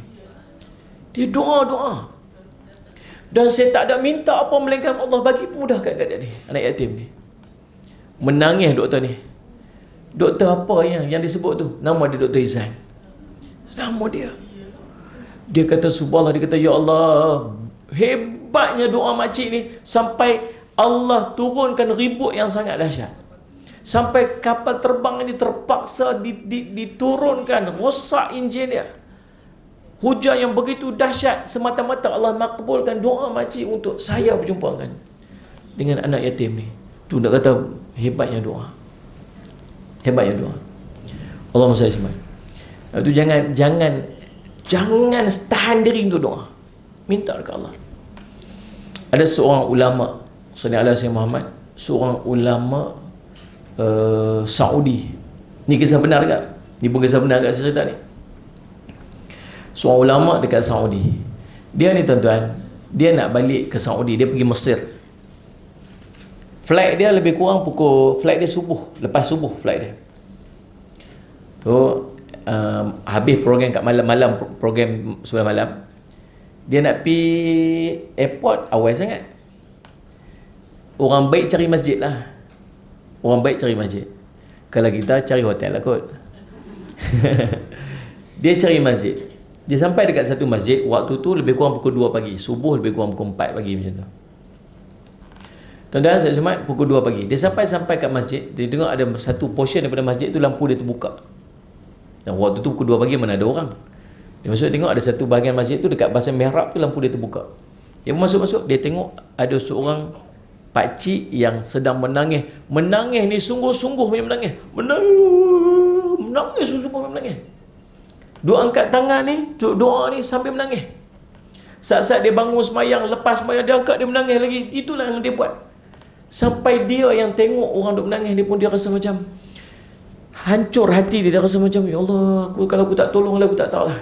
Dia doa. Dan saya tak ada minta apa melainkan Allah bagi pemudahkan kat dia ni, anak yatim ni. Menangis doktor ni. Doktor apa yang disebut tu? Nama dia Dr. Izan. Nama dia. Dia kata subhanallah, dia kata, ya Allah, hebatnya doa makcik ni, sampai Allah turunkan ribut yang sangat dahsyat. Sampai kapal terbang ini terpaksa diturunkan, rosak enjin dia. Hujan yang begitu dahsyat, semata-mata Allah makbulkan doa makcik untuk saya berjumpa dengan anak yatim ni. Tu nak kata hebatnya doa. Hebatnya doa. Allahumma salli alaihi. Itu jangan tahan diri untuk doa. Minta dekat Allah. Ada seorang ulama, Sallallahu Alaihi Muhammad, seorang ulama Saudi. Ni kisah benar tak? Ni pun kisah benar kat cerita ni. Seorang ulama dekat Saudi. Dia ni tuan-tuan, dia nak balik ke Saudi, dia pergi Mesir. Flight dia lebih kurang flight dia subuh, lepas subuh flight dia. So habis program kat malam-malam, program sebelah malam, dia nak pergi airport awal sangat. Orang baik cari masjid lah. Orang baik cari masjid. Kalau kita cari hotel lah kot. Dia cari masjid. Dia sampai dekat satu masjid, waktu tu lebih kurang pukul 2 pagi. Subuh lebih kurang pukul 4 pagi macam tu. Tuan-tuan, saya semat pukul 2 pagi. Dia sampai kat masjid, dia tengok ada satu portion daripada masjid tu lampu dia terbuka. Dan waktu tu pukul 2 pagi mana ada orang. Dia masuk tengok ada satu bahagian masjid tu dekat bahagian mihrab tu lampu dia terbuka. Dia masuk, dia tengok ada seorang pakcik yang sedang menangis. Menangis ni sungguh-sungguh punya menangis. Menangis sungguh-sungguh punya menangis. Dia angkat tangan ni, doa ni sambil menangis. Saat-saat dia bangun semayang, lepas semayang dia angkat, dia menangis lagi. Itulah yang dia buat. Sampai dia yang tengok orang duk menangis, dia pun dia rasa macam hancur hati dia rasa macam, ya Allah, kalau aku tak tolong lah, aku tak tahu lah.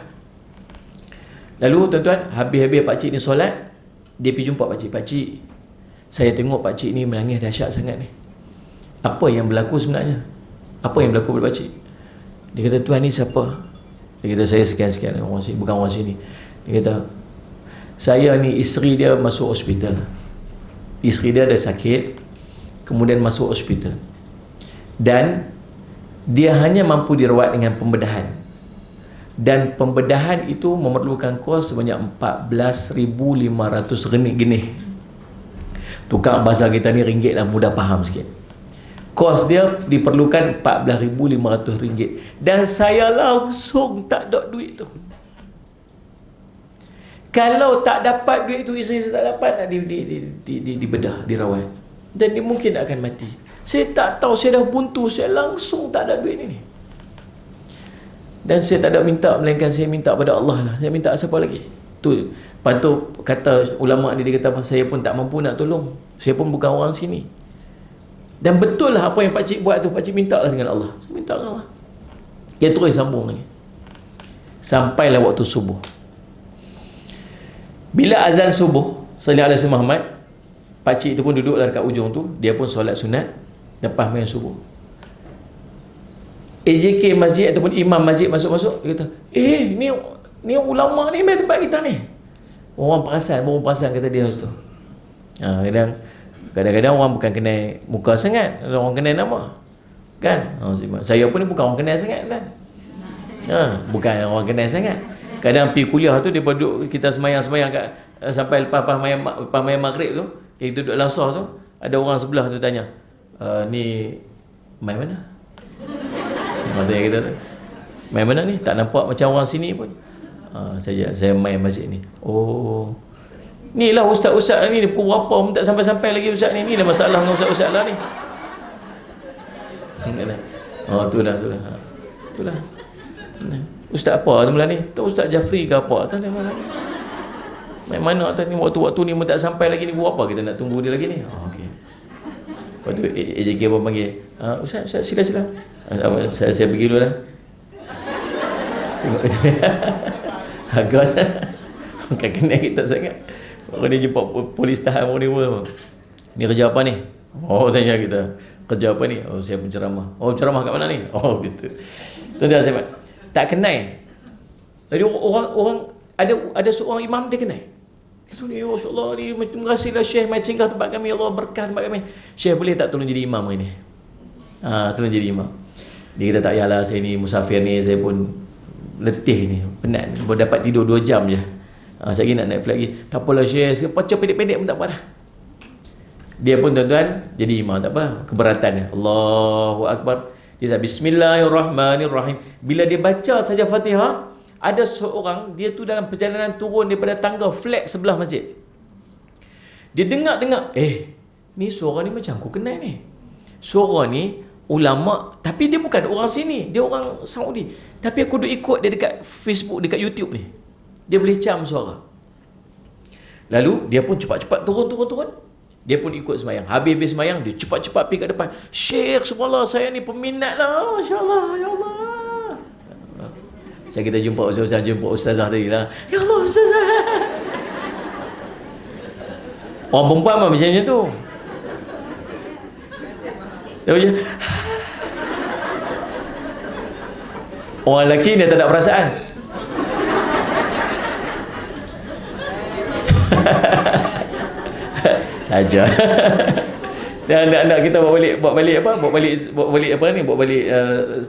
Lalu tuan-tuan, habis-habis pakcik ni solat, dia pergi jumpa pakcik. Pakcik, saya tengok pakcik ni menangis dahsyat sangat ni. Apa yang berlaku sebenarnya? Apa yang berlaku pada pakcik? Dia kata, tuan ni siapa? Dia kata, saya sekian-sekian, orang sini, bukan orang sini. Dia kata, saya ni isteri dia masuk hospital. Isteri dia ada sakit, kemudian masuk hospital. Dan dia hanya mampu dirawat dengan pembedahan. Dan pembedahan itu memerlukan kos sebanyak 14,500 ringgit. Tukar bahasa kita ni ringgit lah, mudah faham sikit. Kos dia diperlukan 14,500 ringgit. Dan saya langsung tak ada duit tu. Kalau tak dapat duit tu, isteri saya tak dapat nak dibedah, dirawat. Dan dia mungkin akan mati. Saya tak tahu, saya dah buntu, saya langsung tak ada duit ni. Dan saya tak ada minta, melainkan saya minta pada Allah lah. Saya minta siapa lagi? Tu, lepas tu kata ulama dia kata, saya pun tak mampu nak tolong. Saya pun bukan orang sini. Dan betul lah apa yang pakcik buat tu. Pakcik minta lah dengan Allah. Minta dengan Allah. Dia terus sambung lagi. Sampailah waktu subuh. Bila azan subuh, Sallallahu Alaihi Muhammad, pakcik tu pun duduklah dekat ujung tu. Dia pun solat sunat lepas main subuh. AJK masjid ataupun imam masjid masuk-masuk, dia kata, ni ulama ni main tempat kita ni. Orang perasan kata dia tu. Kadang-kadang orang bukan kenal muka sangat, orang kenal nama. Kan? Saya pun ni bukan orang kenal sangat kan. Bukan orang kenal sangat. Kadang pergi kuliah tu, dia duduk, kita semayang-semayang kat, sampai lepas main maghrib tu, kita duduk langsor tu, ada orang sebelah tu tanya, ni main mana? Dia kata, main mana ni? Tak nampak macam orang sini pun. Saya main masjid ni. Oh, ni lah ustaz-ustaz ni, pukul berapa pun tak sampai-sampai lagi ustaz ni. Ni dah masalah dengan ustaz-ustaz lah ni. Itulah. Ustaz apa tu malam ni? Tak Ustaz Jafri ke apa? Tak ada malam ni. Main mana atas ni, waktu-waktu ni pun tak sampai lagi ni. Buat apa kita nak tunggu dia lagi ni? Okey. Lepas tu AJK pun panggil, Ustaz, sila. Saya pergi dulu lah. Tengok agak bukan kena kita sangat. Orang dia jumpa polis tahan orang dia. Ni kerja apa ni? Tanya kita. Kerja apa ni? Saya penceramah. Ceramah kat mana ni? Gitu. Tuan-tuan saya tak kenal. Jadi orang ada seorang imam dia kenal. Itu ni, masya-Allah ni, terima kasihlah Syekh mai singgah tempat kami, Allah berkah tempat kami. Syekh boleh tak tolong jadi imam hari ni? Tolong jadi imam. Dia kata, tak yalah, saya ni musafir ni, saya pun letih ni, penat, baru dapat tidur 2 jam je. Saya lagi nak naik flight lagi. Tak apalah Syekh, saya baca pendek-pendek pun tak apa dah. Dia pun tuan-tuan jadi imam, tak apa, keberatan dia. Allahu Akbar. Dia kata, Bismillahirrahmanirrahim. Bila dia baca saja Fatihah, ada seorang, dia tu dalam perjalanan turun daripada tangga flat sebelah masjid. Dia dengar, ni suara ni macam aku kenal ni. Suara ni ulama, tapi dia bukan orang sini, dia orang Saudi. Tapi aku duk ikut dia dekat Facebook, dekat YouTube ni. Dia boleh cam suara. Lalu dia pun cepat-cepat turun. Dia pun ikut sembahyang. Habis-habis sembahyang, dia cepat-cepat pergi kat depan. Syekh, subhanallah, saya ni peminat lah. Masya Allah, ya Allah. Saya kita jumpa ustazah, jumpa ustazah tadi lah. Ya Allah, ustazah. Orang perempuan macam tu. Dia macam, orang lelaki dia tak ada perasaan. Saja. Dan anak-anak kita bawa balik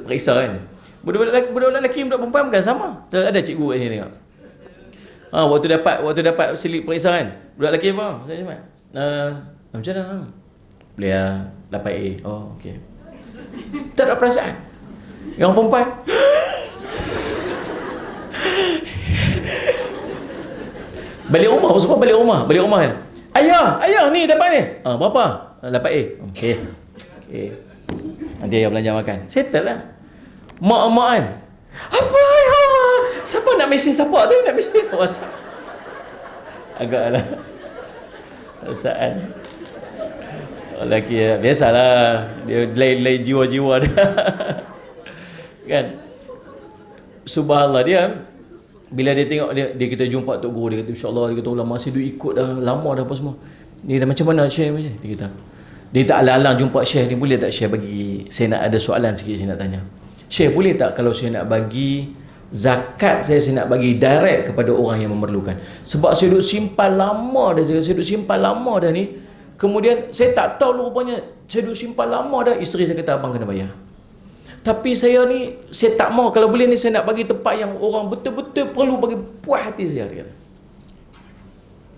periksa kan. Budak lelaki budak perempuan bukan sama. Ada cikgu kat sini tengok. Waktu dapat selit periksa kan. Budak lelaki apa? Saya cuma. Macam mana? Boleh dapat A. Oh, okey. Tak ada perasaan. Yang perempuan balik rumah kan. Ayah ni dapat ni. Berapa? Dapat A. Okey. Nanti ayah belanja makan. Settle lah. Mak kan. Apa ya Allah? Siapa nak mesej siapa tu? Nak mesej WhatsApp. Agaklah perasaan. Lelaki biasalah, dia lain jiwa-jiwa dia. Kan? Subhanallah, dia bila dia tengok dia kita jumpa Tok Guru, dia kata insya-Allah, dia kata ulama masih duk ikut dah lama dah apa semua. Dia kata macam mana Syekh macam dia kata. Dia tak alang-alang jumpa Syekh ni, boleh tak Syekh bagi saya nak ada soalan sikit, saya nak tanya. Syekh boleh tak kalau saya nak bagi zakat, saya nak bagi direct kepada orang yang memerlukan. Sebab saya duk simpan lama dah, ni. Kemudian saya tak tahu rupanya saya duk simpan lama dah. Isteri saya kata abang kena bayar. Tapi saya ni, saya tak mau. Kalau boleh ni saya nak bagi tempat yang orang betul-betul perlu bagi puas hati saya, dia kata.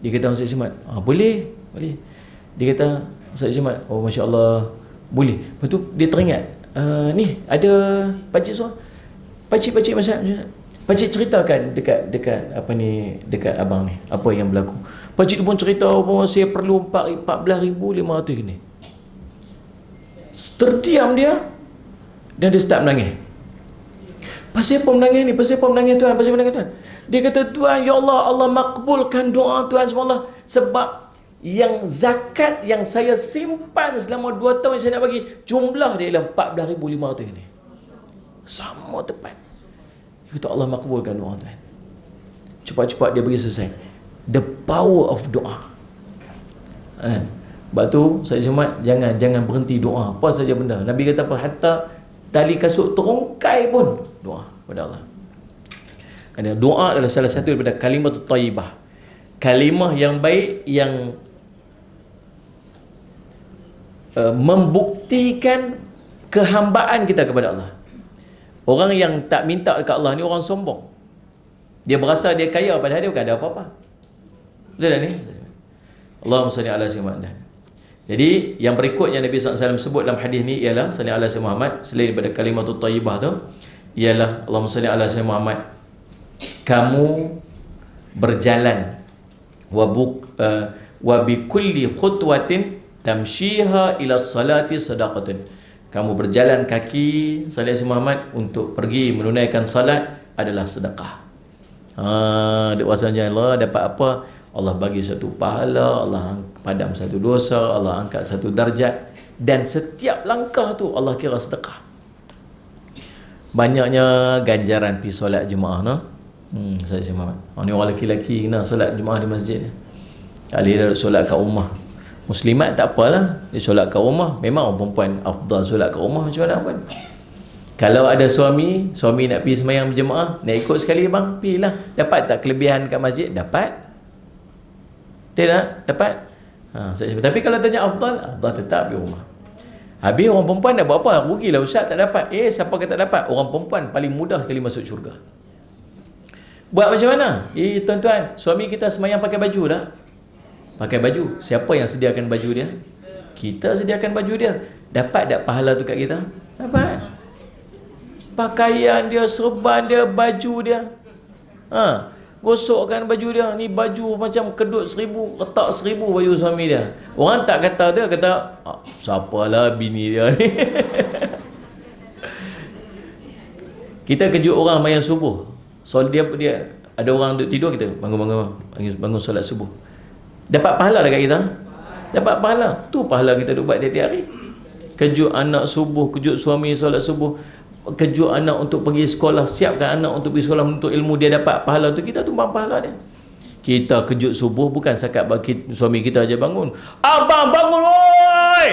Dia kata Ustaz Jimat, boleh. Dia kata Ustaz Jimat, oh Masya Allah, boleh. Lepas tu dia teringat, ni ada pakcik suara. Pakcik macam pakcik ceritakan dekat abang ni apa yang berlaku. Pakcik tu pun cerita bahawa saya perlu 14,500 ni. Terdiam dia dan dia start menangis. Pasal apa menangis Tuhan? Dia kata, Tuhan, ya Allah, Allah makbulkan doa Tuhan SWT. Sebab yang zakat yang saya simpan selama 2 tahun yang saya nak bagi, jumlah dia ialah 14,500 ni. Sama tepat. Dia kata, Allah makbulkan doa Tuhan. Cepat-cepat dia bagi selesai. The power of doa. Sebab tu saya Jumat, jangan berhenti doa apa saja benda. Nabi kata apa? Hatta tali kasut terungkai pun doa kepada Allah. Kerana doa adalah salah satu daripada kalimat thayyibah. Kalimah yang baik yang membuktikan kehambaan kita kepada Allah. Orang yang tak minta dekat Allah ni orang sombong. Dia berasa dia kaya padahal dia bukan ada apa-apa. Betul tak ni? Allahumma salli ala sayyidina. Jadi yang berikutnya Nabi SAW sebut dalam hadis ni ialah salli ala sayyidina Muhammad, selain daripada kalimatut thayyibah tu ialah Allahumma salli ala sayyidina Muhammad. Kamu berjalan wa bi kulli khutwatin tamshiha ila salati sadaqatun. Kamu berjalan kaki salli ala sayyidina Muhammad untuk pergi menunaikan salat adalah sedekah. Dia rasanya Allah dapat apa? Allah bagi satu pahala, Allah padam satu dosa, Allah angkat satu darjat, dan setiap langkah tu Allah kira sedekah. Banyaknya ganjaran pergi solat jemaah no. Saya Muhammad. Ni orang lelaki-lelaki kena solat jemaah di masjid ni. Kali dia solat kat rumah. Muslimat tak apalah, dia solat kat rumah. Memang orang perempuan afdal solat kat rumah macam mana pun. Kalau ada suami nak pergi sembahyang berjemaah, nak ikut sekali bang, pergilah. Dapat tak kelebihan kat masjid? Dapat. Dia nak dapat. Tapi kalau tanya afdal tetap di rumah. Habis orang perempuan dah buat apa? Rugilah ustaz tak dapat. Siapa kata tak dapat? Orang perempuan paling mudah sekali masuk syurga. Buat macam mana? Tuan-tuan, suami kita sembahyang pakai baju tak? Pakai baju. Siapa yang sediakan baju dia? Kita sediakan baju dia. Dapat tak pahala tu kat kita? Dapat. Pakaian dia, serban dia, baju dia. Gosokkan baju dia. Ni baju macam kedut 1,000, retak 1,000 baju suami dia. Orang tak kata dia, kata siapalah bini dia ni. Kita kejut orang mayang subuh. Soal dia ada orang duduk tidur, kita bangun solat subuh. Dapat pahala dekat kita? Dapat pahala. Tu pahala kita duk buat tiap-tiap hari. Kejut anak subuh, kejut suami solat subuh, kejut anak untuk pergi sekolah, siapkan anak untuk pergi sekolah untuk ilmu, dia dapat pahala tu, kita tumbang pahala dia. Kita kejut subuh bukan sekat bagi suami kita aja bangun. Abang bangun oi.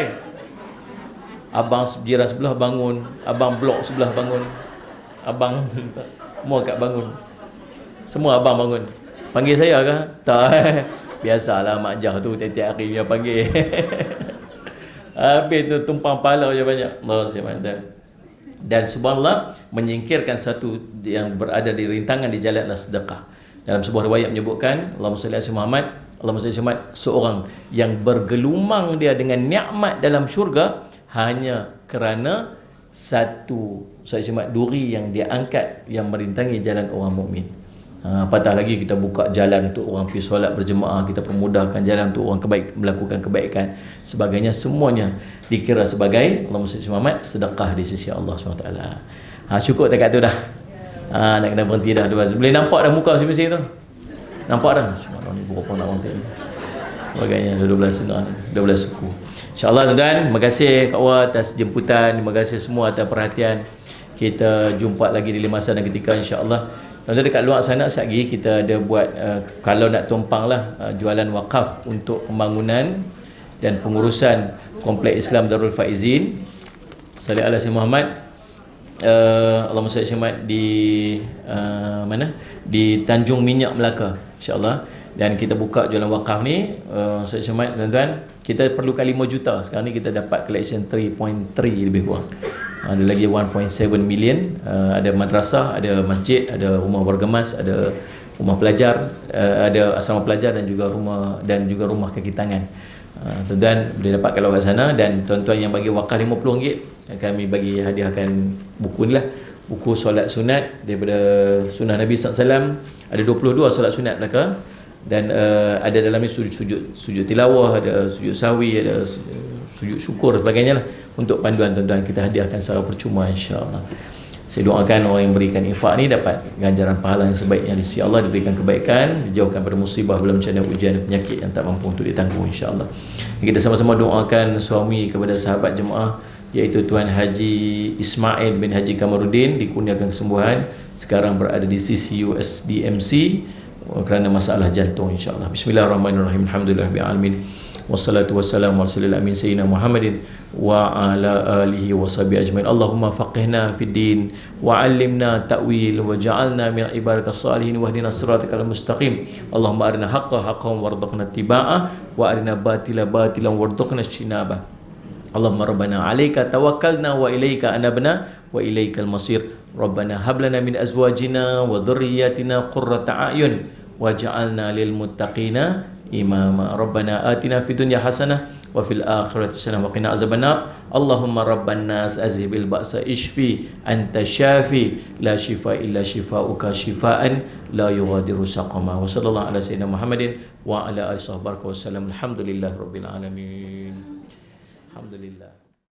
Abang jiran sebelah bangun, abang blok sebelah bangun. Abang semua kat bangun. Semua abang bangun. Panggil saya ke? Tak. Biasalah mak jah tu tiap-tiap hari dia panggil. Habis tu tumpang pahala je banyak. Allah SWT. Dan subhanallah, menyingkirkan satu yang berada di rintangan di jalan adalah sedekah. Dalam sebuah riwayat menyebutkan, Allahumma salli ala Muhammad, Allahumma salli ala Muhammad, seorang yang bergelumang dia dengan nikmat dalam syurga hanya kerana satu duri yang dia angkat yang merintangi jalan orang mukmin. Patah lagi kita buka jalan untuk orang pergi solat berjemaah, kita permudahkan jalan untuk orang melakukan kebaikan, sebagainya, semuanya dikira sebagai Allahumma salli ala Muhammad, sedekah di sisi Allah SWT. Cukup dekat tu dah. Nak kena berhenti dah. Boleh nampak dah muka masing-masing tu? Nampak dah? Subhanallah, ni berapa nak orang tengok. Sebagainya, 12 suku. InsyaAllah tuan-tuan, terima kasih Kak Wah atas jemputan, terima kasih semua atas perhatian. Kita jumpa lagi di masa dan ketika insyaAllah. Tuan-tuan dekat luar sana sekejap lagi kita ada buat kalau nak tumpang lah, jualan wakaf untuk pembangunan dan pengurusan Kompleks Islam Darul Faizin. Salih ala Sayyidina Muhammad. Allahumma salli ala Muhammad di mana? Di Tanjung Minyak Melaka insya-Allah. Dan kita buka jualan wakaf ni Sayyidina Muhammad, tuan-tuan, kita perlukan 5 juta. Sekarang ni kita dapat collection 3.3 lebih kurang. Ada lagi 1.7 million. Ada madrasah, ada masjid, ada rumah warga emas, ada rumah pelajar, ada asrama pelajar dan juga rumah kaki tangan. Tuan-tuan boleh dapat kalau kat sana. Dan tuan-tuan yang bagi wakaf RM50, kami bagi hadiahkan buku ni lah, buku solat sunat daripada sunnah Nabi SAW. Ada 22 solat sunat belaka. Dan ada dalam ni sujud tilawah, ada sujud sahwi, ada sujud syukur dan sebagainya lah, untuk panduan tuan-tuan kita hadiahkan secara percuma insya-Allah. Saya doakan orang yang berikan infak ni dapat ganjaran pahala yang sebaiknya di sisi Allah, diberikan kebaikan, dijauhkan pada musibah, belum bencana, ujian dan penyakit yang tak mampu untuk ditanggung insya-Allah. Kita sama-sama doakan suami kepada sahabat jemaah iaitu Tuan Haji Ismail bin Haji Kamaruddin, dikurniakan kesembuhan, sekarang berada di CCU SDMC kerana masalah jantung insya-Allah. Bismillahirrahmanirrahim. Alhamdulillahirabbil alamin. Wassalatu wassalamu ala rasulil amin sayyidina Muhammadin wa ala alihi washabihi ajmain. Allahumma faqihna fid din wa 'allimna ta'wil wa ja'alna min ibadakas salihin wahdina siratal mustaqim. Allahumma arina haqqan haqqan warzuqna ittiba'ah wa arina batila batilan warzuqna ijtinabah. Allahumma rabbana 'alaika tawakkalna wa ilaika anabna wa ilaikal masir. Rabbana hab lana min azwajina wa dhurriyyatina qurrata a'yun waj'alna lil muttaqina imama. Rabbana atina fid dunya hasanah wa fil akhirati hasanah wa qina azabannar. Allahumma rabban nas azhibil ba'sa ishfi anta syafi la shifa illa shifauka shifaan la yughadiru saqama. Wa sallallahu ala sayyidina Muhammadin wa ala alihi wasallam. Alhamdulillahirabbil alamin. Alhamdulillah.